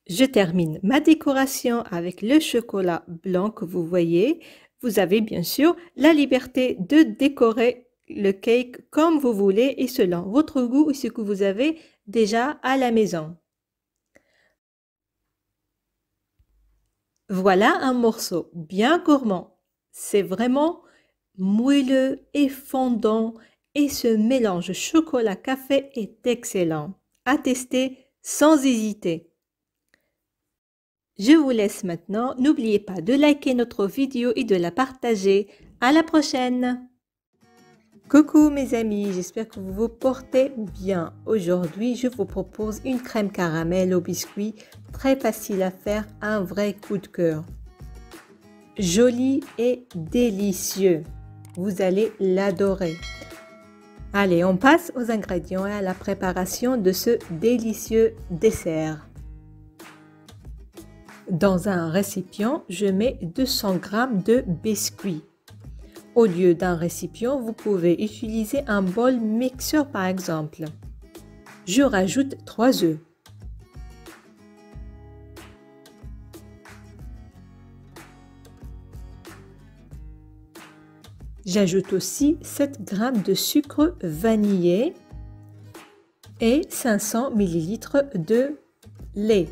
Je termine ma décoration avec le chocolat blanc que vous voyez. Vous avez bien sûr la liberté de décorer le cake comme vous voulez et selon votre goût et ce que vous avez déjà à la maison. Voilà un morceau bien gourmand. C'est vraiment moelleux et fondant et ce mélange chocolat-café est excellent. À tester sans hésiter. Je vous laisse maintenant. N'oubliez pas de liker notre vidéo et de la partager. À la prochaine! Coucou mes amis, j'espère que vous vous portez bien. Aujourd'hui, je vous propose une crème caramel au biscuit, très facile à faire, un vrai coup de cœur. Joli et délicieux, vous allez l'adorer. Allez, on passe aux ingrédients et à la préparation de ce délicieux dessert. Dans un récipient, je mets 200 g de biscuits. Au lieu d'un récipient, vous pouvez utiliser un bol mixeur par exemple. Je rajoute 3 œufs. J'ajoute aussi 7 g de sucre vanillé et 500 ml de lait.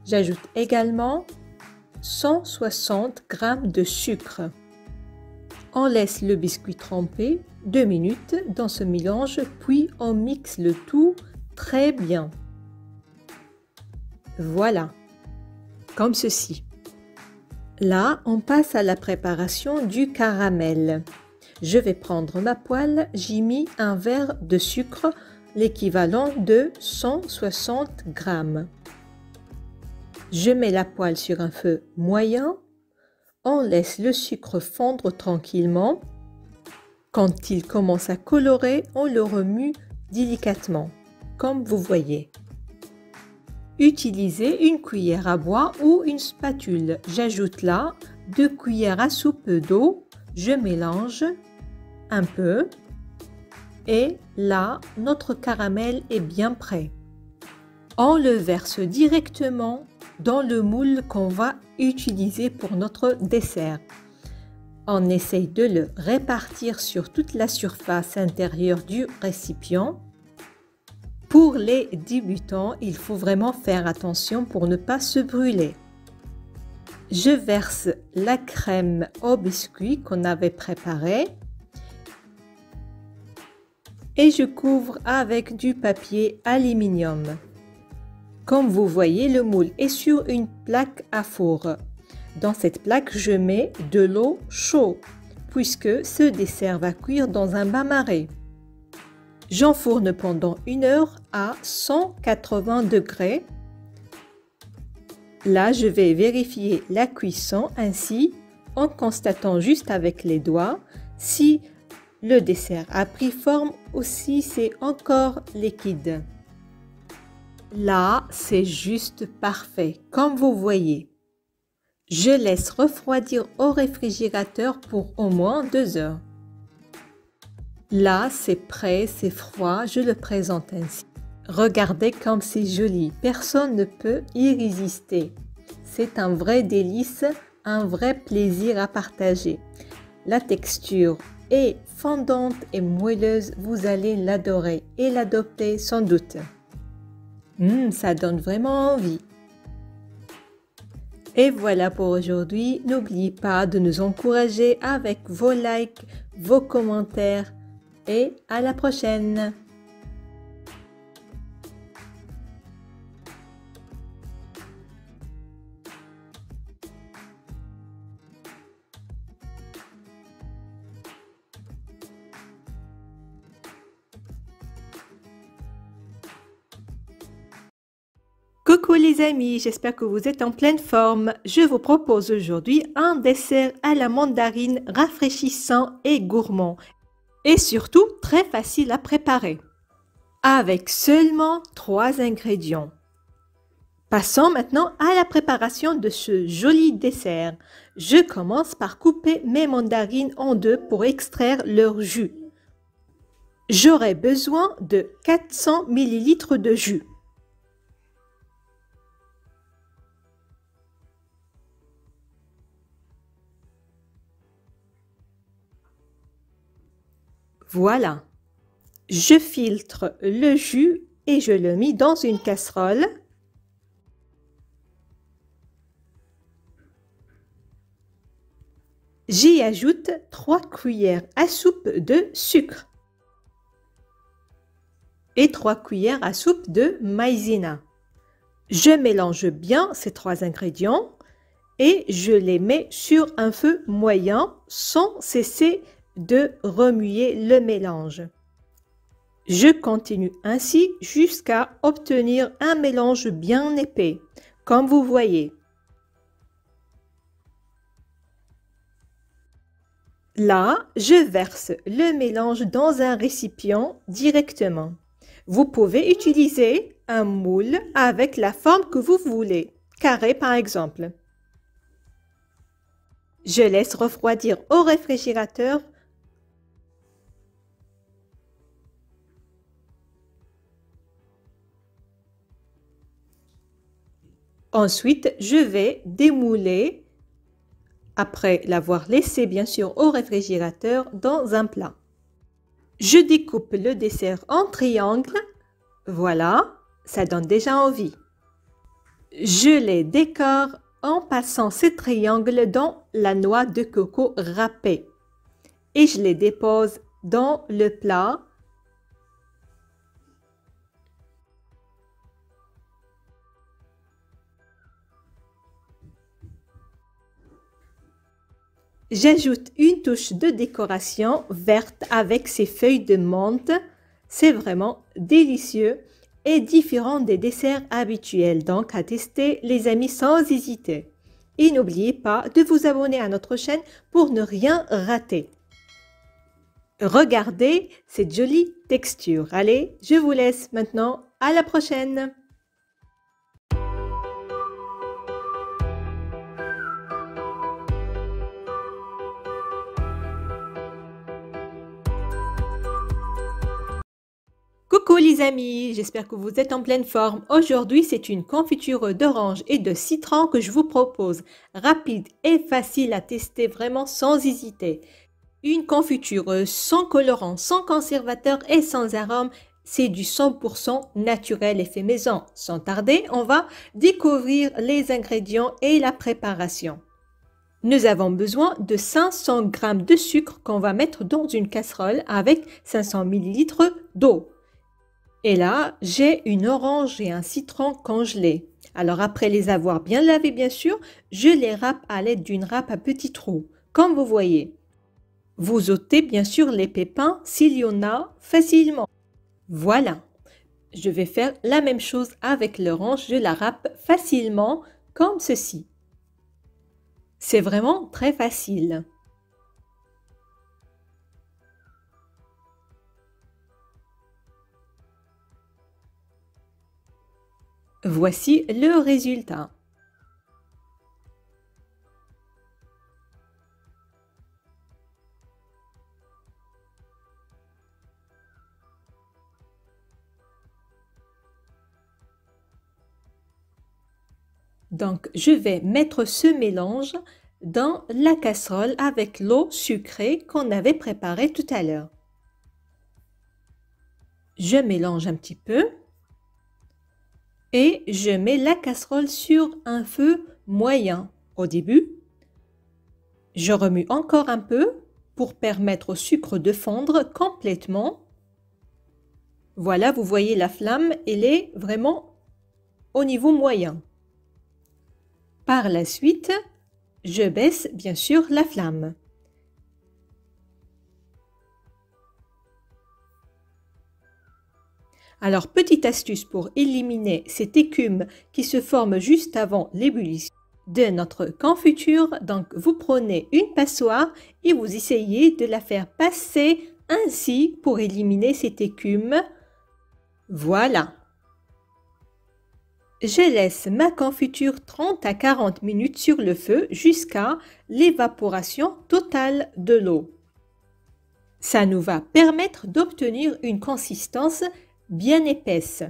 J'ajoute également 160 g de sucre. On laisse le biscuit tremper 2 minutes dans ce mélange, puis on mixe le tout très bien. Voilà, comme ceci. Là, on passe à la préparation du caramel. Je vais prendre ma poêle, j'y mis un verre de sucre, l'équivalent de 160 g. Je mets la poêle sur un feu moyen. On laisse le sucre fondre tranquillement. Quand il commence à colorer, on le remue délicatement, comme vous voyez. Utilisez une cuillère à bois ou une spatule. J'ajoute là 2 cuillères à soupe d'eau. Je mélange un peu. Et là, notre caramel est bien prêt. On le verse directement dans le moule qu'on va utiliser pour notre dessert. On essaye de le répartir sur toute la surface intérieure du récipient. Pour les débutants, il faut vraiment faire attention pour ne pas se brûler. Je verse la crème au biscuit qu'on avait préparé et je couvre avec du papier aluminium. Comme vous voyez, le moule est sur une plaque à four. Dans cette plaque, je mets de l'eau chaude, puisque ce dessert va cuire dans un bain-marie. J'enfourne pendant 1 heure à 180 degrés. Là, je vais vérifier la cuisson ainsi en constatant juste avec les doigts si le dessert a pris forme ou si c'est encore liquide. Là, c'est juste parfait, comme vous voyez. Je laisse refroidir au réfrigérateur pour au moins 2 heures. Là, c'est prêt, c'est froid, je le présente ainsi. Regardez comme c'est joli, personne ne peut y résister. C'est un vrai délice, un vrai plaisir à partager. La texture est fondante et moelleuse, vous allez l'adorer et l'adopter sans doute. Ça donne vraiment envie. Et voilà pour aujourd'hui. N'oubliez pas de nous encourager avec vos likes, vos commentaires et à la prochaine. Coucou les amis, j'espère que vous êtes en pleine forme. Je vous propose aujourd'hui un dessert à la mandarine rafraîchissant et gourmand. Et surtout très facile à préparer. Avec seulement 3 ingrédients. Passons maintenant à la préparation de ce joli dessert. Je commence par couper mes mandarines en 2 pour extraire leur jus. J'aurai besoin de 400 ml de jus. Voilà. Je filtre le jus et je le mets dans une casserole. J'y ajoute 3 cuillères à soupe de sucre et 3 cuillères à soupe de maïzena. Je mélange bien ces 3 ingrédients et je les mets sur un feu moyen sans cesser de remuer le mélange. Je continue ainsi jusqu'à obtenir un mélange bien épais, comme vous voyez. Là, je verse le mélange dans un récipient directement. Vous pouvez utiliser un moule avec la forme que vous voulez, carré par exemple. Je laisse refroidir au réfrigérateur. Ensuite, je vais démouler, après l'avoir laissé bien sûr au réfrigérateur, dans un plat. Je découpe le dessert en triangles. Voilà, ça donne déjà envie. Je les décore en passant ces triangles dans la noix de coco râpée. Et je les dépose dans le plat. J'ajoute une touche de décoration verte avec ces feuilles de menthe. C'est vraiment délicieux et différent des desserts habituels. Donc à tester les amis sans hésiter. Et n'oubliez pas de vous abonner à notre chaîne pour ne rien rater. Regardez cette jolie texture. Allez, je vous laisse maintenant. À la prochaine! Coucou les amis, j'espère que vous êtes en pleine forme. Aujourd'hui, c'est une confiture d'orange et de citron que je vous propose. Rapide et facile à tester vraiment sans hésiter. Une confiture sans colorant, sans conservateur et sans arôme. C'est du 100% naturel et fait maison. Sans tarder, on va découvrir les ingrédients et la préparation. Nous avons besoin de 500 g de sucre qu'on va mettre dans une casserole avec 500 ml d'eau. Et là, j'ai une orange et un citron congelés. Alors après les avoir bien lavés bien sûr, je les râpe à l'aide d'une râpe à petits trous, comme vous voyez. Vous ôtez bien sûr les pépins s'il y en a facilement. Voilà. Je vais faire la même chose avec l'orange, je la râpe facilement comme ceci. C'est vraiment très facile. Voici le résultat. Donc, je vais mettre ce mélange dans la casserole avec l'eau sucrée qu'on avait préparée tout à l'heure. Je mélange un petit peu. Et je mets la casserole sur un feu moyen au début. Je remue encore un peu pour permettre au sucre de fondre complètement. Voilà, vous voyez la flamme, elle est vraiment au niveau moyen. Par la suite, je baisse bien sûr la flamme. Alors, petite astuce pour éliminer cette écume qui se forme juste avant l'ébullition de notre confiture. Donc, vous prenez une passoire et vous essayez de la faire passer ainsi pour éliminer cette écume. Voilà. Je laisse ma confiture 30 à 40 minutes sur le feu jusqu'à l'évaporation totale de l'eau. Ça nous va permettre d'obtenir une consistance bien épaisse,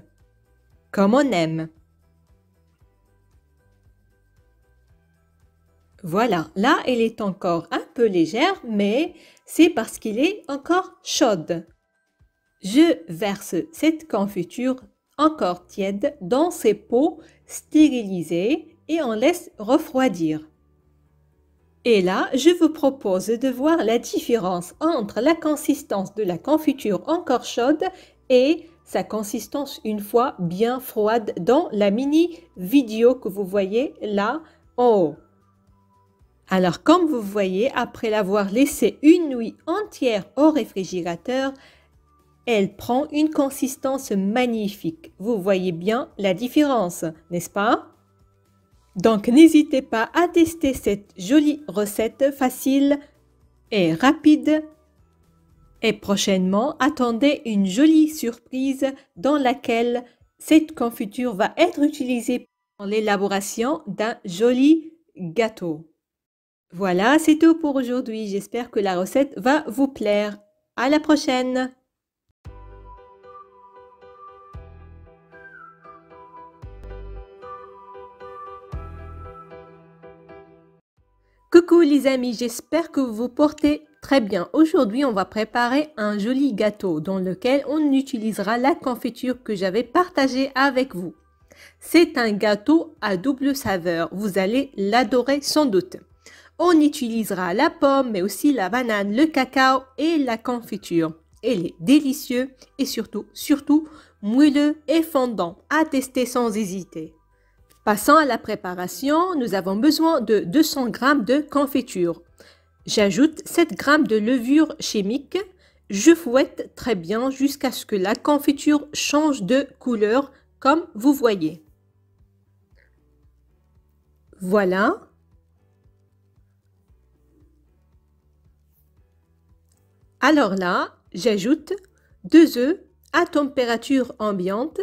comme on aime. Voilà, là elle est encore un peu légère, mais c'est parce qu'elle est encore chaude. Je verse cette confiture encore tiède dans ces pots stérilisés et on laisse refroidir. Et là, je vous propose de voir la différence entre la consistance de la confiture encore chaude et sa consistance une fois bien froide dans la mini vidéo que vous voyez là en haut. Alors comme vous voyez, après l'avoir laissée une nuit entière au réfrigérateur, elle prend une consistance magnifique. Vous voyez bien la différence, n'est-ce pas? Donc n'hésitez pas à tester cette jolie recette facile et rapide. Et prochainement, attendez une jolie surprise dans laquelle cette confiture va être utilisée pour l'élaboration d'un joli gâteau. Voilà, c'est tout pour aujourd'hui. J'espère que la recette va vous plaire. À la prochaine! Coucou les amis, j'espère que vous vous portez très bien. Aujourd'hui, on va préparer un joli gâteau dans lequel on utilisera la confiture que j'avais partagée avec vous. C'est un gâteau à double saveur. Vous allez l'adorer sans doute. On utilisera la pomme, mais aussi la banane, le cacao et la confiture. Il est délicieux et surtout moelleux et fondant. À tester sans hésiter. Passons à la préparation, nous avons besoin de 200 g de confiture. J'ajoute 7 g de levure chimique. Je fouette très bien jusqu'à ce que la confiture change de couleur comme vous voyez. Voilà. Alors là, j'ajoute 2 œufs à température ambiante.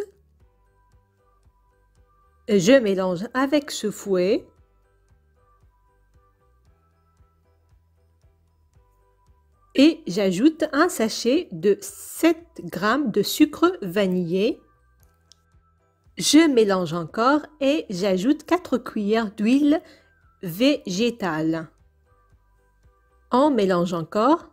Je mélange avec ce fouet. Et j'ajoute un sachet de 7 g de sucre vanillé. Je mélange encore et j'ajoute 4 cuillères d'huile végétale. On mélange encore.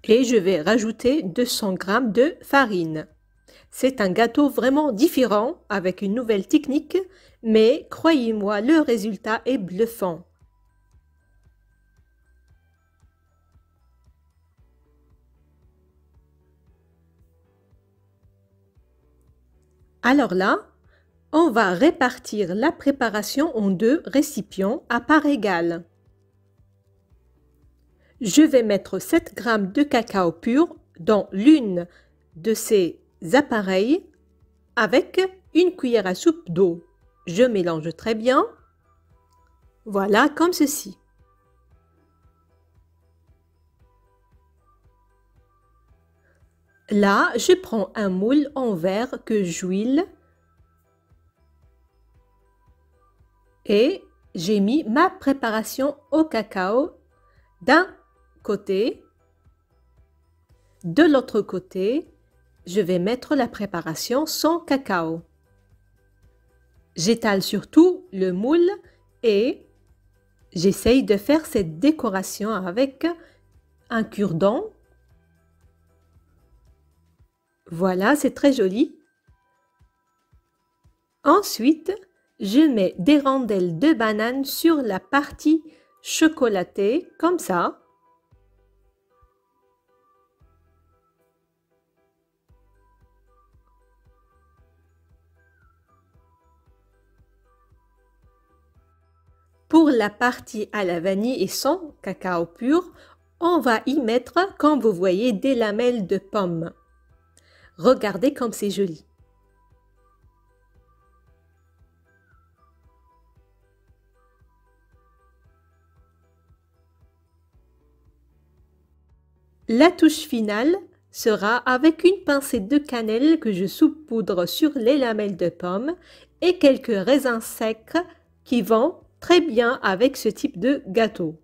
Et je vais rajouter 200 g de farine. C'est un gâteau vraiment différent avec une nouvelle technique, mais croyez-moi, le résultat est bluffant. Alors là, on va répartir la préparation en 2 récipients à parts égales. Je vais mettre 7 g de cacao pur dans l'une de ces appareils avec une cuillère à soupe d'eau. Je mélange très bien. Voilà, comme ceci. Là, je prends un moule en verre que j'huile et j'ai mis ma préparation au cacao d'un côté. De l'autre côté, je vais mettre la préparation sans cacao. J'étale surtout le moule et j'essaye de faire cette décoration avec un cure-dent. Voilà, c'est très joli. Ensuite, je mets des rondelles de banane sur la partie chocolatée, comme ça. Pour la partie à la vanille et sans cacao pur, on va y mettre, comme vous voyez, des lamelles de pommes. Regardez comme c'est joli. La touche finale sera avec une pincée de cannelle que je saupoudre sur les lamelles de pommes et quelques raisins secs qui vont très bien avec ce type de gâteau.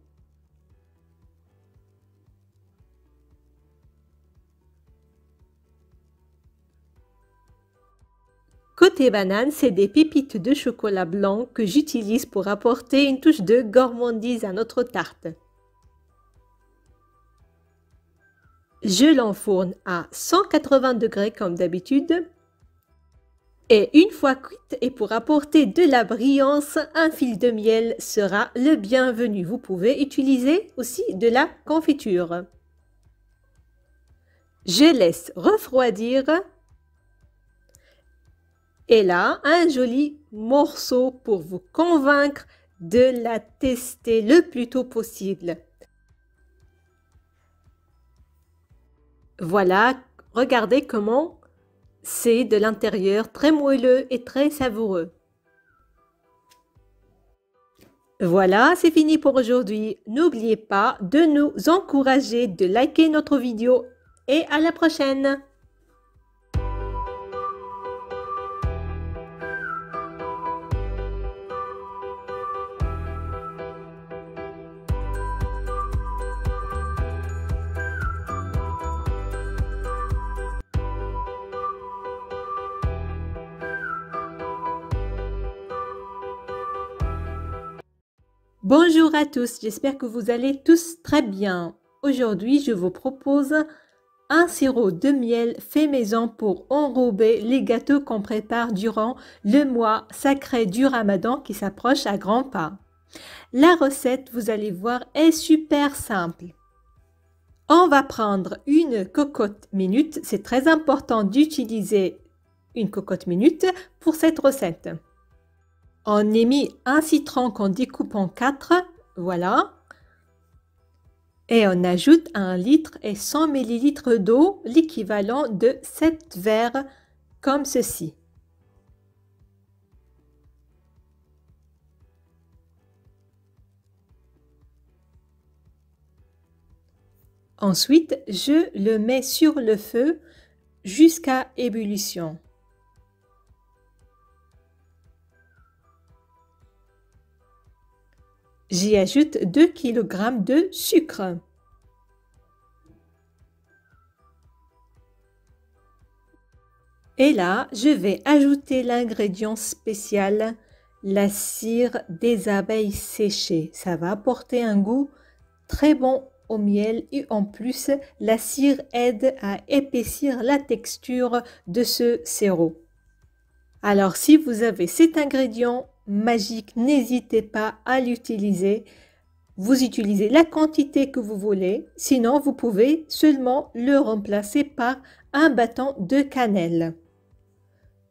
Côté banane, c'est des pépites de chocolat blanc que j'utilise pour apporter une touche de gourmandise à notre tarte. Je l'enfourne à 180 degrés comme d'habitude. Et une fois cuite et pour apporter de la brillance, un fil de miel sera le bienvenu. Vous pouvez utiliser aussi de la confiture. Je laisse refroidir. Et là, un joli morceaux pour vous convaincre de la tester le plus tôt possible. Voilà, regardez comment c'est de l'intérieur très moelleux et très savoureux. Voilà, c'est fini pour aujourd'hui. N'oubliez pas de nous encourager, de liker notre vidéo et à la prochaine. Bonjour à tous, j'espère que vous allez tous très bien. Aujourd'hui, je vous propose un sirop de miel fait maison pour enrober les gâteaux qu'on prépare durant le mois sacré du Ramadan qui s'approche à grands pas. La recette, vous allez voir, est super simple. On va prendre une cocotte minute. C'est très important d'utiliser une cocotte minute pour cette recette. On a mis un citron qu'on découpe en 4, voilà. Et on ajoute 1 litre et 100 ml d'eau, l'équivalent de 7 verres, comme ceci. Ensuite, je le mets sur le feu jusqu'à ébullition. J'y ajoute 2 kg de sucre. Et là, je vais ajouter l'ingrédient spécial, la cire des abeilles séchées. Ça va apporter un goût très bon au miel et en plus, la cire aide à épaissir la texture de ce sirop. Alors, si vous avez cet ingrédient magique, n'hésitez pas à l'utiliser. Vous utilisez la quantité que vous voulez, sinon vous pouvez seulement le remplacer par un bâton de cannelle.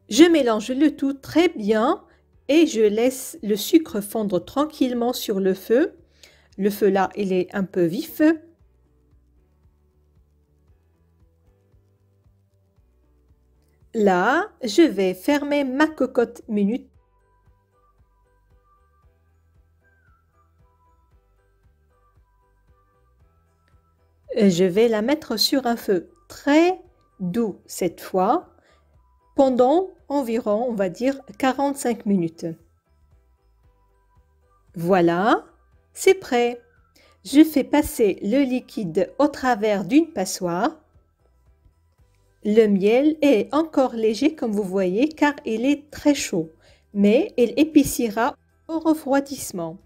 Je mélange le tout très bien et je laisse le sucre fondre tranquillement sur le feu. Le feu là, il est un peu vif. Là, je vais fermer ma cocotte minute. Je vais la mettre sur un feu très doux cette fois, pendant environ, on va dire, 45 minutes. Voilà, c'est prêt. Je fais passer le liquide au travers d'une passoire. Le miel est encore léger comme vous voyez car il est très chaud, mais il épaissira au refroidissement.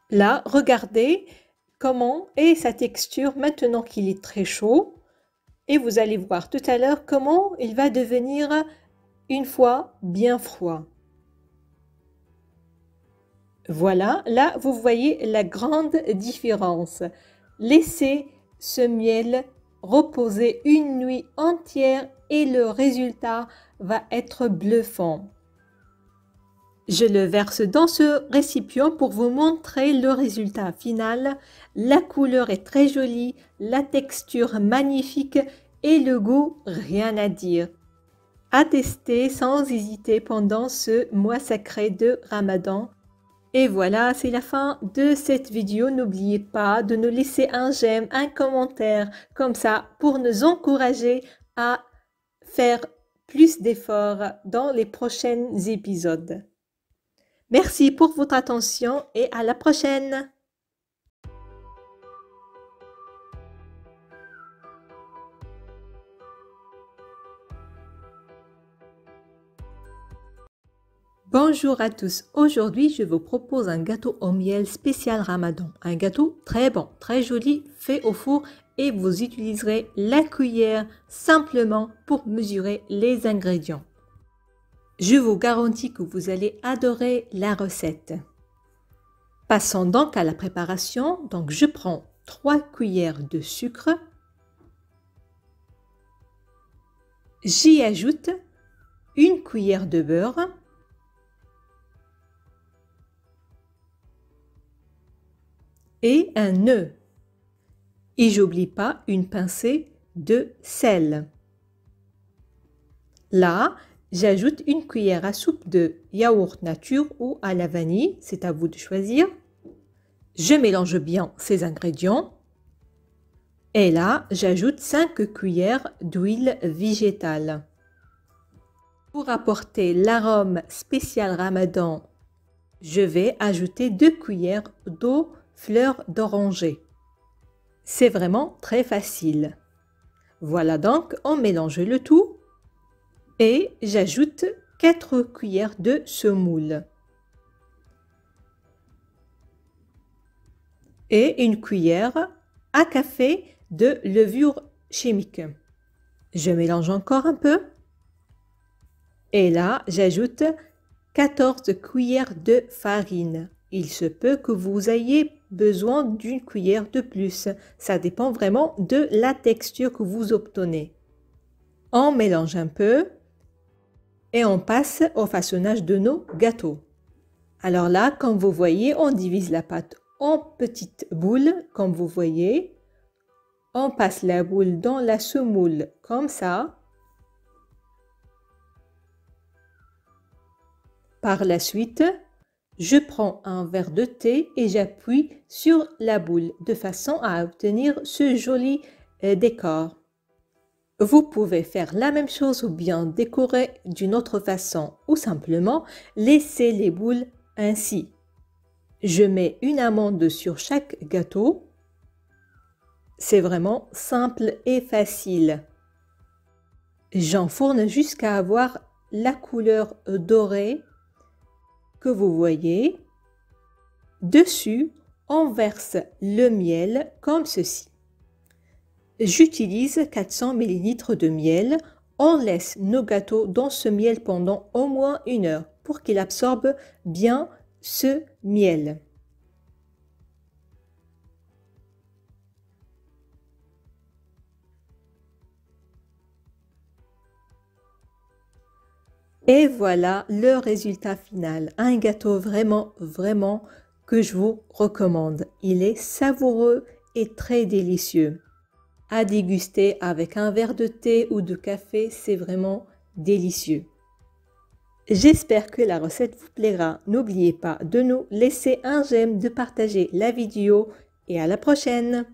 Là, regardez comment est sa texture maintenant qu'il est très chaud. Et vous allez voir tout à l'heure comment il va devenir une fois bien froid. Voilà, là vous voyez la grande différence. Laissez ce miel reposer une nuit entière et le résultat va être bluffant. Je le verse dans ce récipient pour vous montrer le résultat final. La couleur est très jolie, la texture magnifique et le goût rien à dire. À tester sans hésiter pendant ce mois sacré de Ramadan. Et voilà, c'est la fin de cette vidéo. N'oubliez pas de nous laisser un j'aime, un commentaire comme ça pour nous encourager à faire plus d'efforts dans les prochains épisodes. Merci pour votre attention et à la prochaine! Bonjour à tous, aujourd'hui je vous propose un gâteau au miel spécial Ramadan. Un gâteau très bon, très joli, fait au four et vous utiliserez la cuillère simplement pour mesurer les ingrédients. Je vous garantis que vous allez adorer la recette. Passons donc à la préparation. Donc je prends 3 cuillères de sucre. J'y ajoute 1 cuillère de beurre. Et un œuf. Et j'oublie pas une pincée de sel. Là, j'ajoute 1 cuillère à soupe de yaourt nature ou à la vanille, c'est à vous de choisir. Je mélange bien ces ingrédients. Et là, j'ajoute 5 cuillères d'huile végétale. Pour apporter l'arôme spécial Ramadan, je vais ajouter 2 cuillères d'eau fleur d'oranger. C'est vraiment très facile. Voilà donc, on mélange le tout et j'ajoute 4 cuillères de semoule et 1 cuillère à café de levure chimique. Je mélange encore un peu et là, j'ajoute 14 cuillères de farine. Il se peut que vous ayez besoin d'une cuillère de plus. Ça dépend vraiment de la texture que vous obtenez. On mélange un peu et on passe au façonnage de nos gâteaux. Alors là, comme vous voyez, on divise la pâte en petites boules, comme vous voyez. On passe la boule dans la semoule comme ça. Par la suite, je prends un verre de thé et j'appuie sur la boule de façon à obtenir ce joli décor. Vous pouvez faire la même chose ou bien décorer d'une autre façon ou simplement laisser les boules ainsi. Je mets une amande sur chaque gâteau. C'est vraiment simple et facile. J'enfourne jusqu'à avoir la couleur dorée que vous voyez. Dessus, on verse le miel comme ceci. J'utilise 400 ml de miel. On laisse nos gâteaux dans ce miel pendant au moins 1 heure pour qu'il absorbe bien ce miel. Et voilà le résultat final. Un gâteau vraiment que je vous recommande. Il est savoureux et très délicieux. À déguster avec un verre de thé ou de café, c'est vraiment délicieux. J'espère que la recette vous plaira. N'oubliez pas de nous laisser un j'aime, de partager la vidéo et à la prochaine.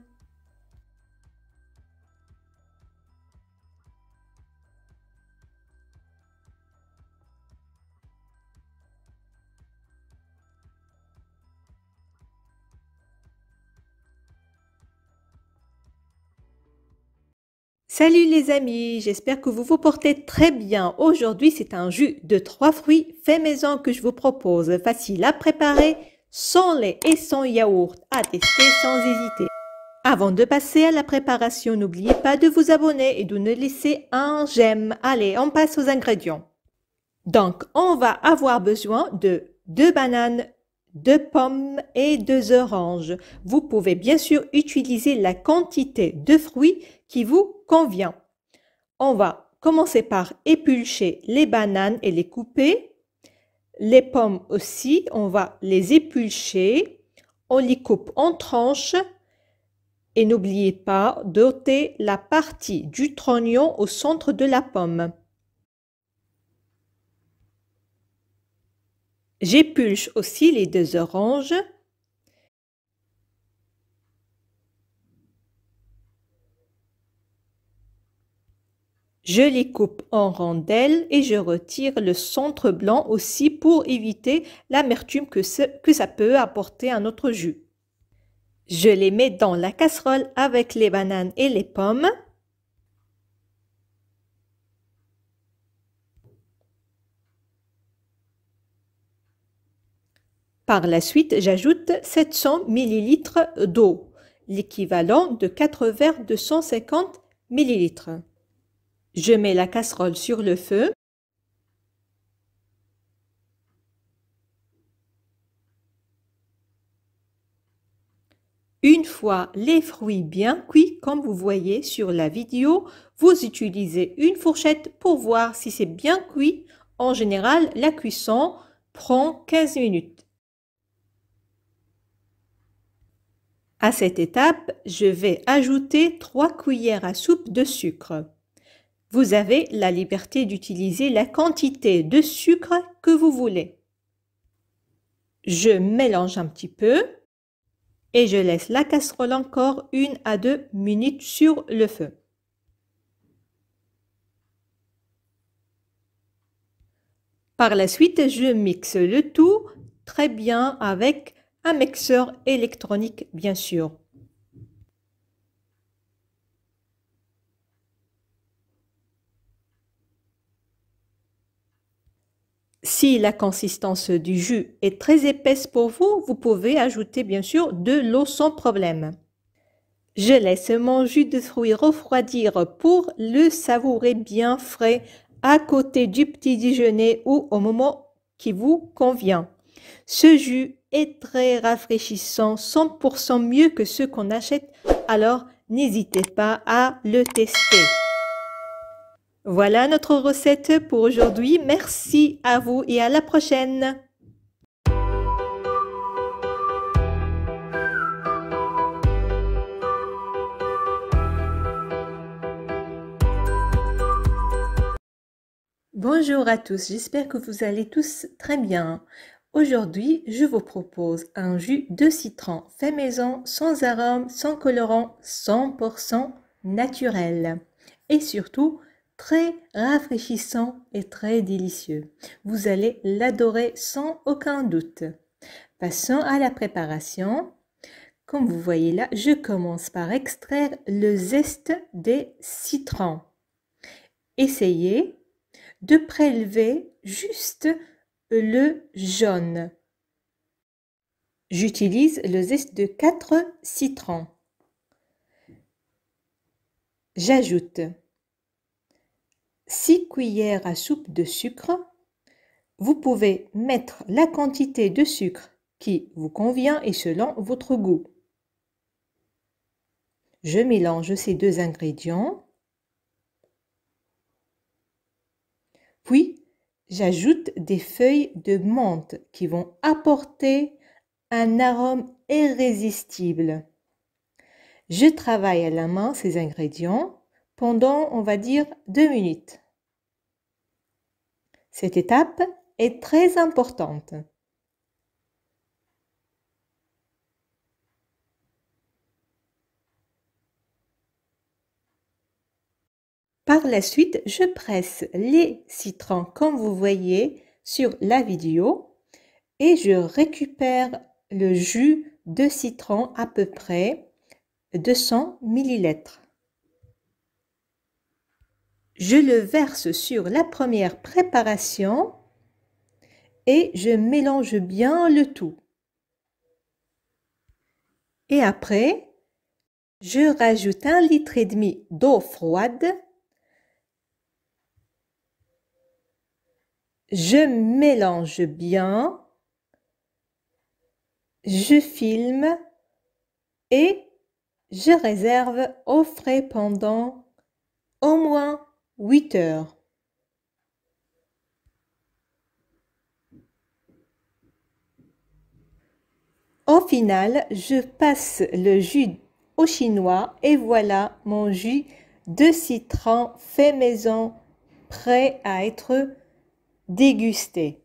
Salut les amis, j'espère que vous vous portez très bien. Aujourd'hui, c'est un jus de 3 fruits fait maison que je vous propose. Facile à préparer, sans lait et sans yaourt, à tester sans hésiter. Avant de passer à la préparation, n'oubliez pas de vous abonner et de nous laisser un j'aime. Allez, on passe aux ingrédients. Donc, on va avoir besoin de 2 bananes, 2 pommes et 2 oranges. Vous pouvez bien sûr utiliser la quantité de fruits qui vous convient. On va commencer par éplucher les bananes et les couper. Les pommes aussi, on va les éplucher. On les coupe en tranches. Et n'oubliez pas d'ôter la partie du trognon au centre de la pomme. J'épluche aussi les 2 oranges. Je les coupe en rondelles et je retire le centre blanc aussi pour éviter l'amertume que ça peut apporter à notre jus. Je les mets dans la casserole avec les bananes et les pommes. Par la suite, j'ajoute 700 ml d'eau, l'équivalent de 4 verres de 150 ml. Je mets la casserole sur le feu. Une fois les fruits bien cuits, comme vous voyez sur la vidéo, vous utilisez une fourchette pour voir si c'est bien cuit. En général, la cuisson prend 15 minutes. À cette étape, je vais ajouter 3 cuillères à soupe de sucre. Vous avez la liberté d'utiliser la quantité de sucre que vous voulez. Je mélange un petit peu et je laisse la casserole encore 1 à 2 minutes sur le feu. Par la suite, je mixe le tout très bien avec un mixeur électronique, bien sûr. Si la consistance du jus est très épaisse pour vous, vous pouvez ajouter bien sûr de l'eau sans problème. Je laisse mon jus de fruits refroidir pour le savourer bien frais à côté du petit déjeuner ou au moment qui vous convient. Ce jus est très rafraîchissant, 100% mieux que ceux qu'on achète, alors n'hésitez pas à le tester. Voilà notre recette pour aujourd'hui. Merci à vous et à la prochaine. Bonjour à tous, j'espère que vous allez tous très bien. Aujourd'hui, je vous propose un jus de citron fait maison, sans arôme, sans colorant, 100% naturel. Et surtout, très rafraîchissant et très délicieux. Vous allez l'adorer sans aucun doute. Passons à la préparation. Comme vous voyez là, je commence par extraire le zeste des citrons. Essayez de prélever juste le jaune. J'utilise le zeste de 4 citrons. J'ajoute 6 cuillères à soupe de sucre. Vous pouvez mettre la quantité de sucre qui vous convient et selon votre goût. Je mélange ces deux ingrédients. Puis, j'ajoute des feuilles de menthe qui vont apporter un arôme irrésistible. Je travaille à la main ces ingrédients pendant, on va dire, 2 minutes. Cette étape est très importante. Par la suite, je presse les citrons comme vous voyez sur la vidéo et je récupère le jus de citron à peu près 200 ml. Je le verse sur la première préparation et je mélange bien le tout. Et après, je rajoute 1,5 litre d'eau froide. Je mélange bien, je filme et je réserve au frais pendant au moins 8 heures. Au final, je passe le jus au chinois et voilà mon jus de citron fait maison prêt à être dégusté.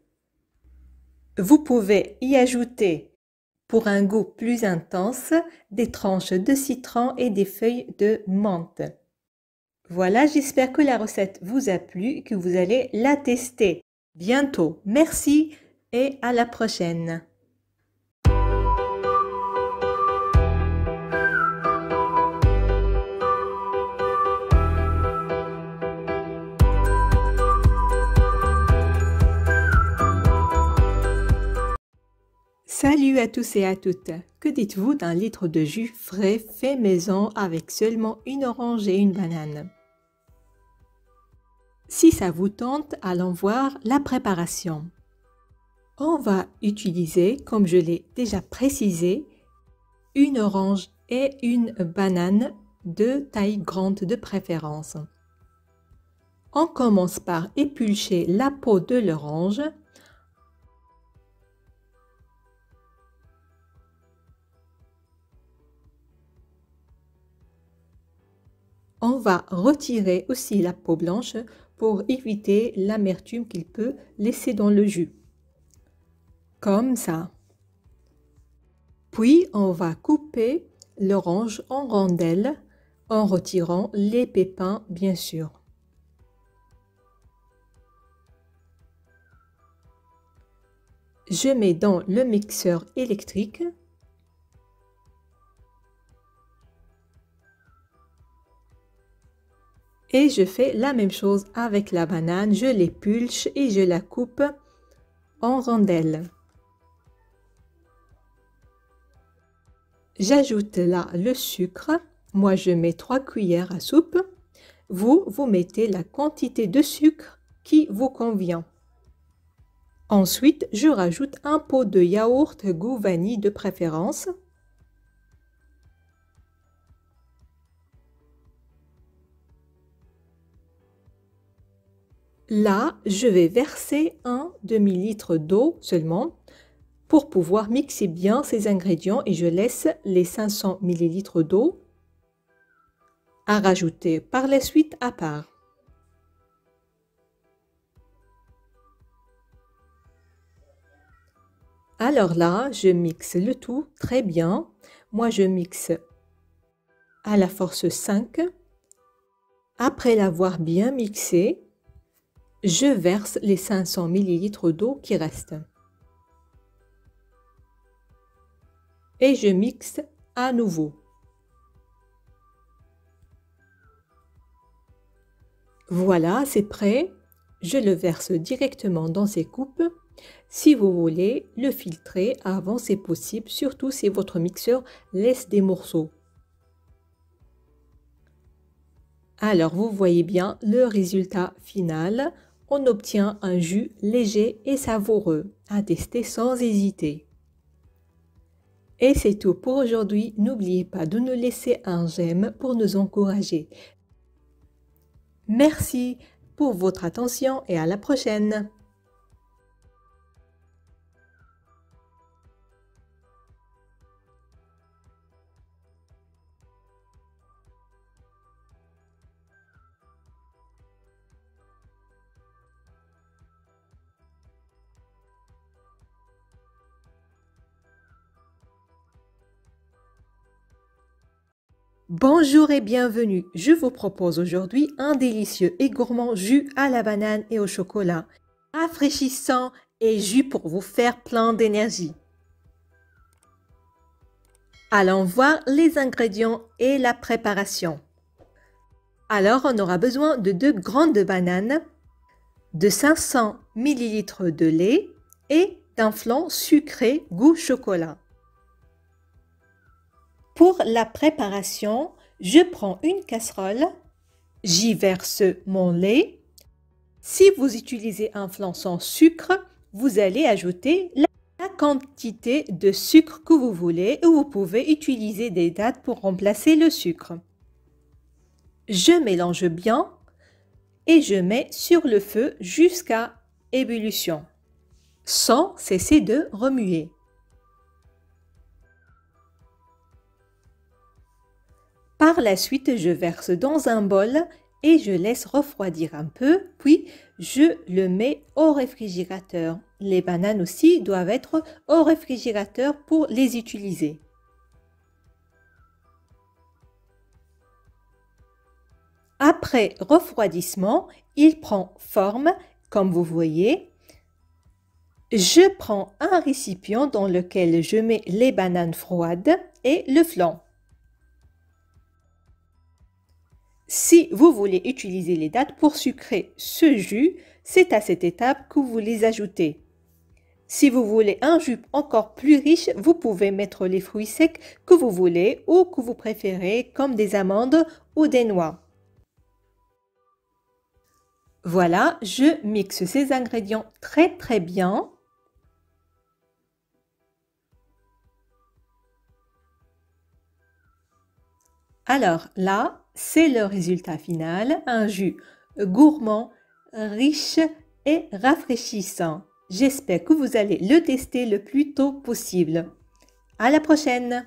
Vous pouvez y ajouter, pour un goût plus intense, des tranches de citron et des feuilles de menthe. Voilà, j'espère que la recette vous a plu et que vous allez la tester bientôt. Merci et à la prochaine. Salut à tous et à toutes. Que dites-vous d'un litre de jus frais fait maison avec seulement une orange et une banane? Si ça vous tente, allons voir la préparation. On va utiliser, comme je l'ai déjà précisé, une orange et une banane de taille grande de préférence. On commence par éplucher la peau de l'orange. On va retirer aussi la peau blanche pour éviter l'amertume qu'il peut laisser dans le jus. Comme ça. Puis on va couper l'orange en rondelles en retirant les pépins bien sûr. Je mets dans le mixeur électrique. Et je fais la même chose avec la banane, je l'épulche et je la coupe en rondelles. J'ajoute là le sucre, moi je mets 3 cuillères à soupe. Vous mettez la quantité de sucre qui vous convient. Ensuite, je rajoute un pot de yaourt goût vanille de préférence. Là, je vais verser un demi-litre d'eau seulement pour pouvoir mixer bien ces ingrédients et je laisse les 500 ml d'eau à rajouter par la suite à part. Alors là, je mixe le tout très bien. Moi, je mixe à la force 5. Après l'avoir bien mixé, je verse les 500 ml d'eau qui restent. Et je mixe à nouveau. Voilà, c'est prêt. Je le verse directement dans ces coupes. Si vous voulez le filtrer avant, c'est possible, surtout si votre mixeur laisse des morceaux. Alors, vous voyez bien le résultat final. On obtient un jus léger et savoureux à tester sans hésiter. Et c'est tout pour aujourd'hui. N'oubliez pas de nous laisser un j'aime pour nous encourager. Merci pour votre attention et à la prochaine. Bonjour et bienvenue. Je vous propose aujourd'hui un délicieux et gourmand jus à la banane et au chocolat. Rafraîchissant et jus pour vous faire plein d'énergie. Allons voir les ingrédients et la préparation. Alors, on aura besoin de 2 grandes bananes, de 500 ml de lait et d'un flan sucré goût chocolat. Pour la préparation, je prends une casserole, j'y verse mon lait. Si vous utilisez un flan sans sucre, vous allez ajouter la quantité de sucre que vous voulez ou vous pouvez utiliser des dattes pour remplacer le sucre. Je mélange bien et je mets sur le feu jusqu'à ébullition, sans cesser de remuer. Par la suite, je verse dans un bol et je laisse refroidir un peu, puis je le mets au réfrigérateur. Les bananes aussi doivent être au réfrigérateur pour les utiliser. Après refroidissement, il prend forme, comme vous voyez. Je prends un récipient dans lequel je mets les bananes froides et le flan. Si vous voulez utiliser les dattes pour sucrer ce jus, c'est à cette étape que vous les ajoutez. Si vous voulez un jus encore plus riche, vous pouvez mettre les fruits secs que vous voulez ou que vous préférez, comme des amandes ou des noix. Voilà, je mixe ces ingrédients très bien. Alors là, c'est le résultat final, un jus gourmand, riche et rafraîchissant. J'espère que vous allez le tester le plus tôt possible. À la prochaine!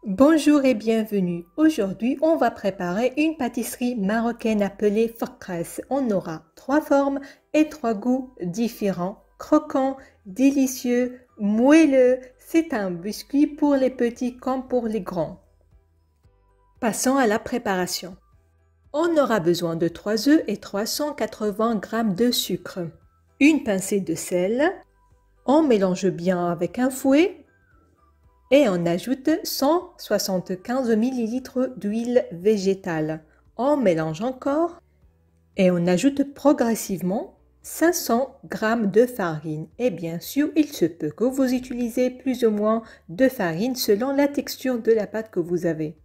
Bonjour et bienvenue. Aujourd'hui, on va préparer une pâtisserie marocaine appelée fakras. On aura 3 formes et 3 goûts différents. Croquant, délicieux, moelleux. C'est un biscuit pour les petits comme pour les grands. Passons à la préparation. On aura besoin de 3 œufs et 380 g de sucre. Une pincée de sel. On mélange bien avec un fouet. Et on ajoute 175 ml d'huile végétale. On mélange encore et on ajoute progressivement 500 g de farine. Et bien sûr, il se peut que vous utilisez plus ou moins de farine selon la texture de la pâte que vous avez.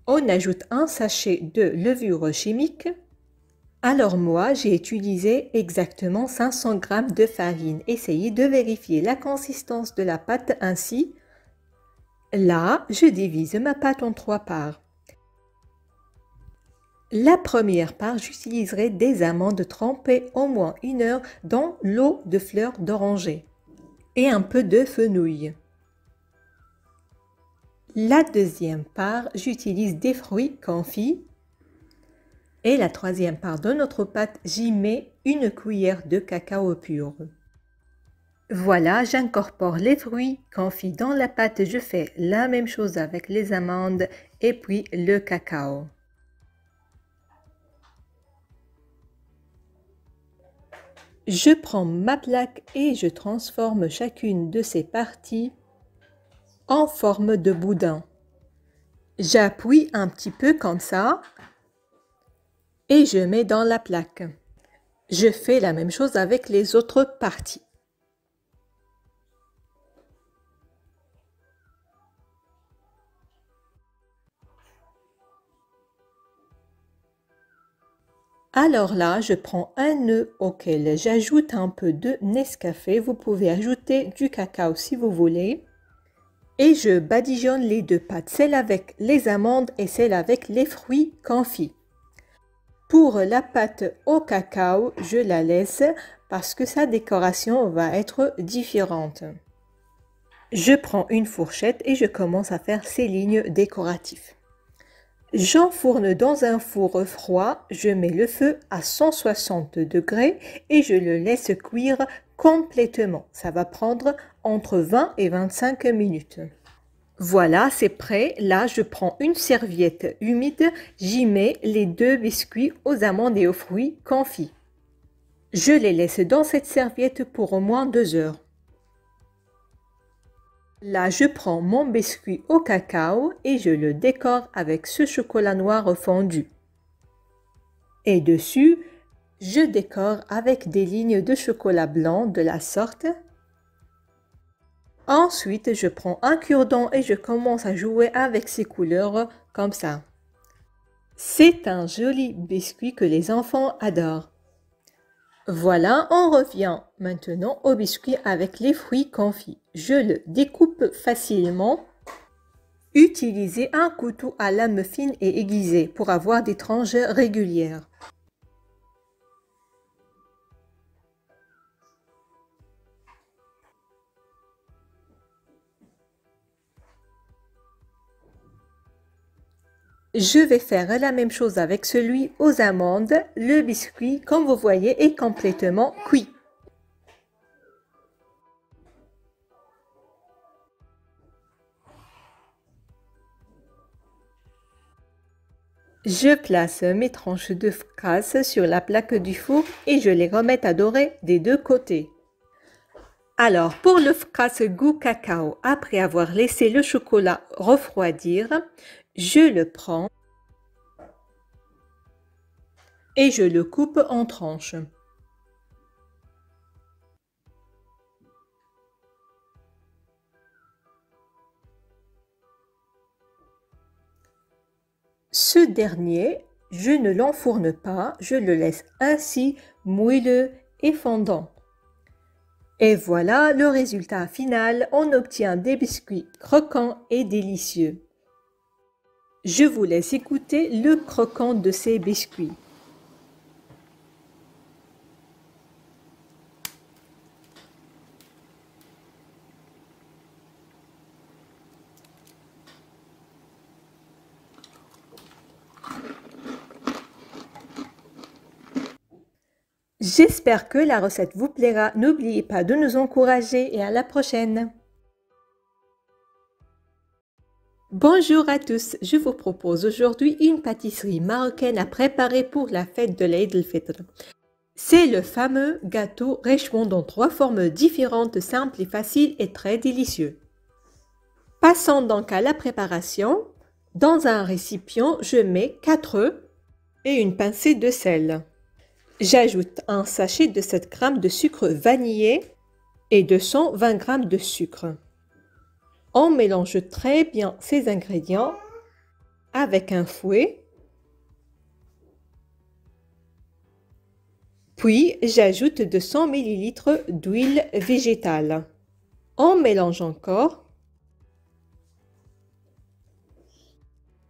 On ajoute un sachet de levure chimique. Alors moi, j'ai utilisé exactement 500 g de farine. Essayez de vérifier la consistance de la pâte ainsi. Là, je divise ma pâte en 3 parts. La première part, j'utiliserai des amandes trempées au moins 1 heure dans l'eau de fleurs d'oranger et un peu de fenouil. La deuxième part, j'utilise des fruits confits. Et la troisième part de notre pâte, j'y mets 1 cuillère de cacao pur. Voilà, j'incorpore les fruits confits dans la pâte. Je fais la même chose avec les amandes et puis le cacao. Je prends ma plaque et je transforme chacune de ces parties en forme de boudin. J'appuie un petit peu comme ça et je mets dans la plaque. Je fais la même chose avec les autres parties. Alors là, je prends un œuf auquel j'ajoute un peu de Nescafé. Vous pouvez ajouter du cacao si vous voulez. Et je badigeonne les deux pâtes, celle avec les amandes et celle avec les fruits confits. Pour la pâte au cacao, je la laisse parce que sa décoration va être différente. Je prends une fourchette et je commence à faire ces lignes décoratives. J'enfourne dans un four froid, je mets le feu à 160 degrés et je le laisse cuire complètement. Ça va prendre entre 20 et 25 minutes. Voilà, c'est prêt. Là, je prends une serviette humide, j'y mets les 2 biscuits aux amandes et aux fruits confits. Je les laisse dans cette serviette pour au moins 2 heures. Là, je prends mon biscuit au cacao et je le décore avec ce chocolat noir fondu. Et dessus, je décore avec des lignes de chocolat blanc de la sorte. Ensuite, je prends un cure-dent et je commence à jouer avec ces couleurs comme ça. C'est un joli biscuit que les enfants adorent. Voilà, on revient maintenant au biscuit avec les fruits confits. Je le découpe facilement. Utilisez un couteau à lame fine et aiguisée pour avoir des tranches régulières. Je vais faire la même chose avec celui aux amandes. Le biscuit, comme vous voyez, est complètement cuit. Je place mes tranches de fraise sur la plaque du four et je les remets à dorer des deux côtés. Alors, pour le casse-goût cacao, après avoir laissé le chocolat refroidir, je le prends et je le coupe en tranches. Ce dernier, je ne l'enfourne pas, je le laisse ainsi moelleux et fondant. Et voilà le résultat final, on obtient des biscuits croquants et délicieux. Je vous laisse écouter le croquant de ces biscuits. J'espère que la recette vous plaira. N'oubliez pas de nous encourager et à la prochaine. Bonjour à tous, je vous propose aujourd'hui une pâtisserie marocaine à préparer pour la fête de l'Eid el-Fitr. C'est le fameux gâteau Richemont dans 3 formes différentes, simples et faciles et très délicieux. Passons donc à la préparation. Dans un récipient, je mets 4 œufs et une pincée de sel. J'ajoute un sachet de 7 g de sucre vanillé et 220 g de sucre. On mélange très bien ces ingrédients avec un fouet. Puis, j'ajoute 200 ml d'huile végétale. On mélange encore.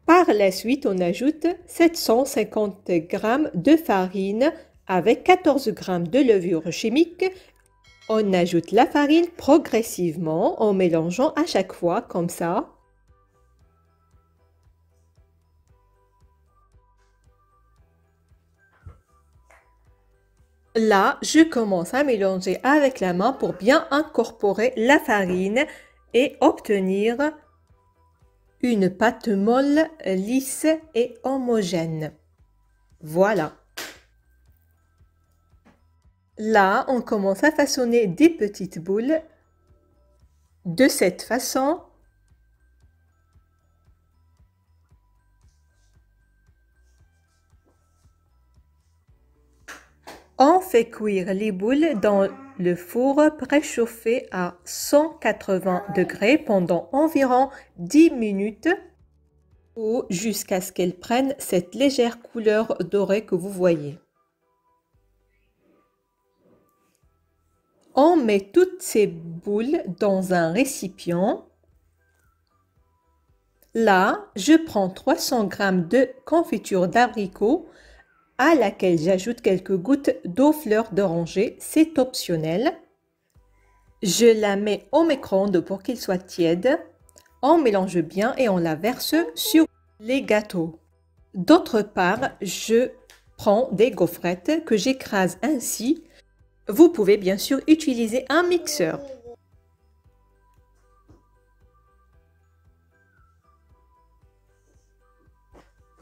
Par la suite, on ajoute 750 g de farine avec 14 g de levure chimique. On ajoute la farine progressivement en mélangeant à chaque fois comme ça. Là, je commence à mélanger avec la main pour bien incorporer la farine et obtenir une pâte molle, lisse et homogène. Voilà. Là, on commence à façonner des petites boules de cette façon. On fait cuire les boules dans le four préchauffé à 180 degrés pendant environ 10 minutes ou jusqu'à ce qu'elles prennent cette légère couleur dorée que vous voyez. On met toutes ces boules dans un récipient. Là, je prends 300 g de confiture d'abricot à laquelle j'ajoute quelques gouttes d'eau fleur d'oranger, c'est optionnel. Je la mets au micro-ondes pour qu'il soit tiède. On mélange bien et on la verse sur les gâteaux. D'autre part, je prends des gaufrettes que j'écrase ainsi. Vous pouvez bien sûr utiliser un mixeur.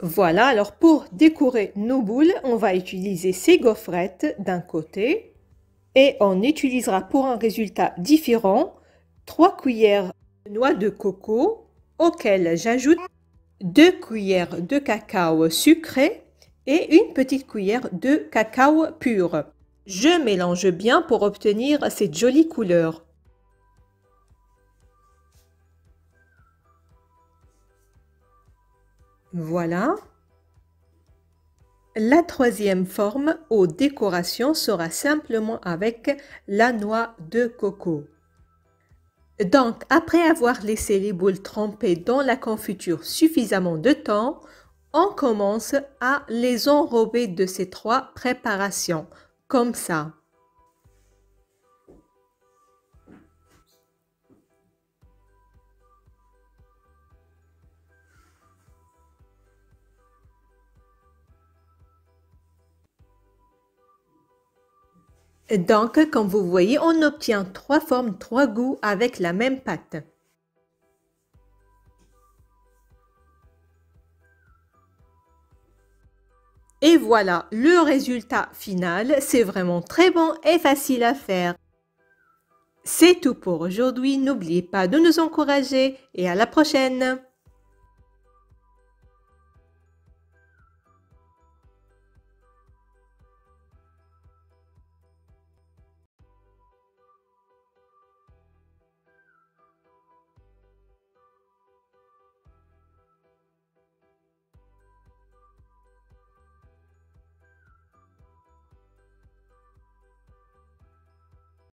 Voilà, alors pour décorer nos boules, on va utiliser ces gaufrettes d'un côté et on utilisera pour un résultat différent 3 cuillères de noix de coco auxquelles j'ajoute 2 cuillères de cacao sucré et une petite cuillère de cacao pur. Je mélange bien pour obtenir cette jolie couleur. Voilà. La troisième forme aux décorations sera simplement avec la noix de coco. Donc, après avoir laissé les boules trempées dans la confiture suffisamment de temps, on commence à les enrober de ces 3 préparations, comme ça. Donc, comme vous voyez, on obtient 3 formes, 3 goûts avec la même pâte. Et voilà, le résultat final, c'est vraiment très bon et facile à faire. C'est tout pour aujourd'hui. N'oubliez pas de nous encourager et à la prochaine.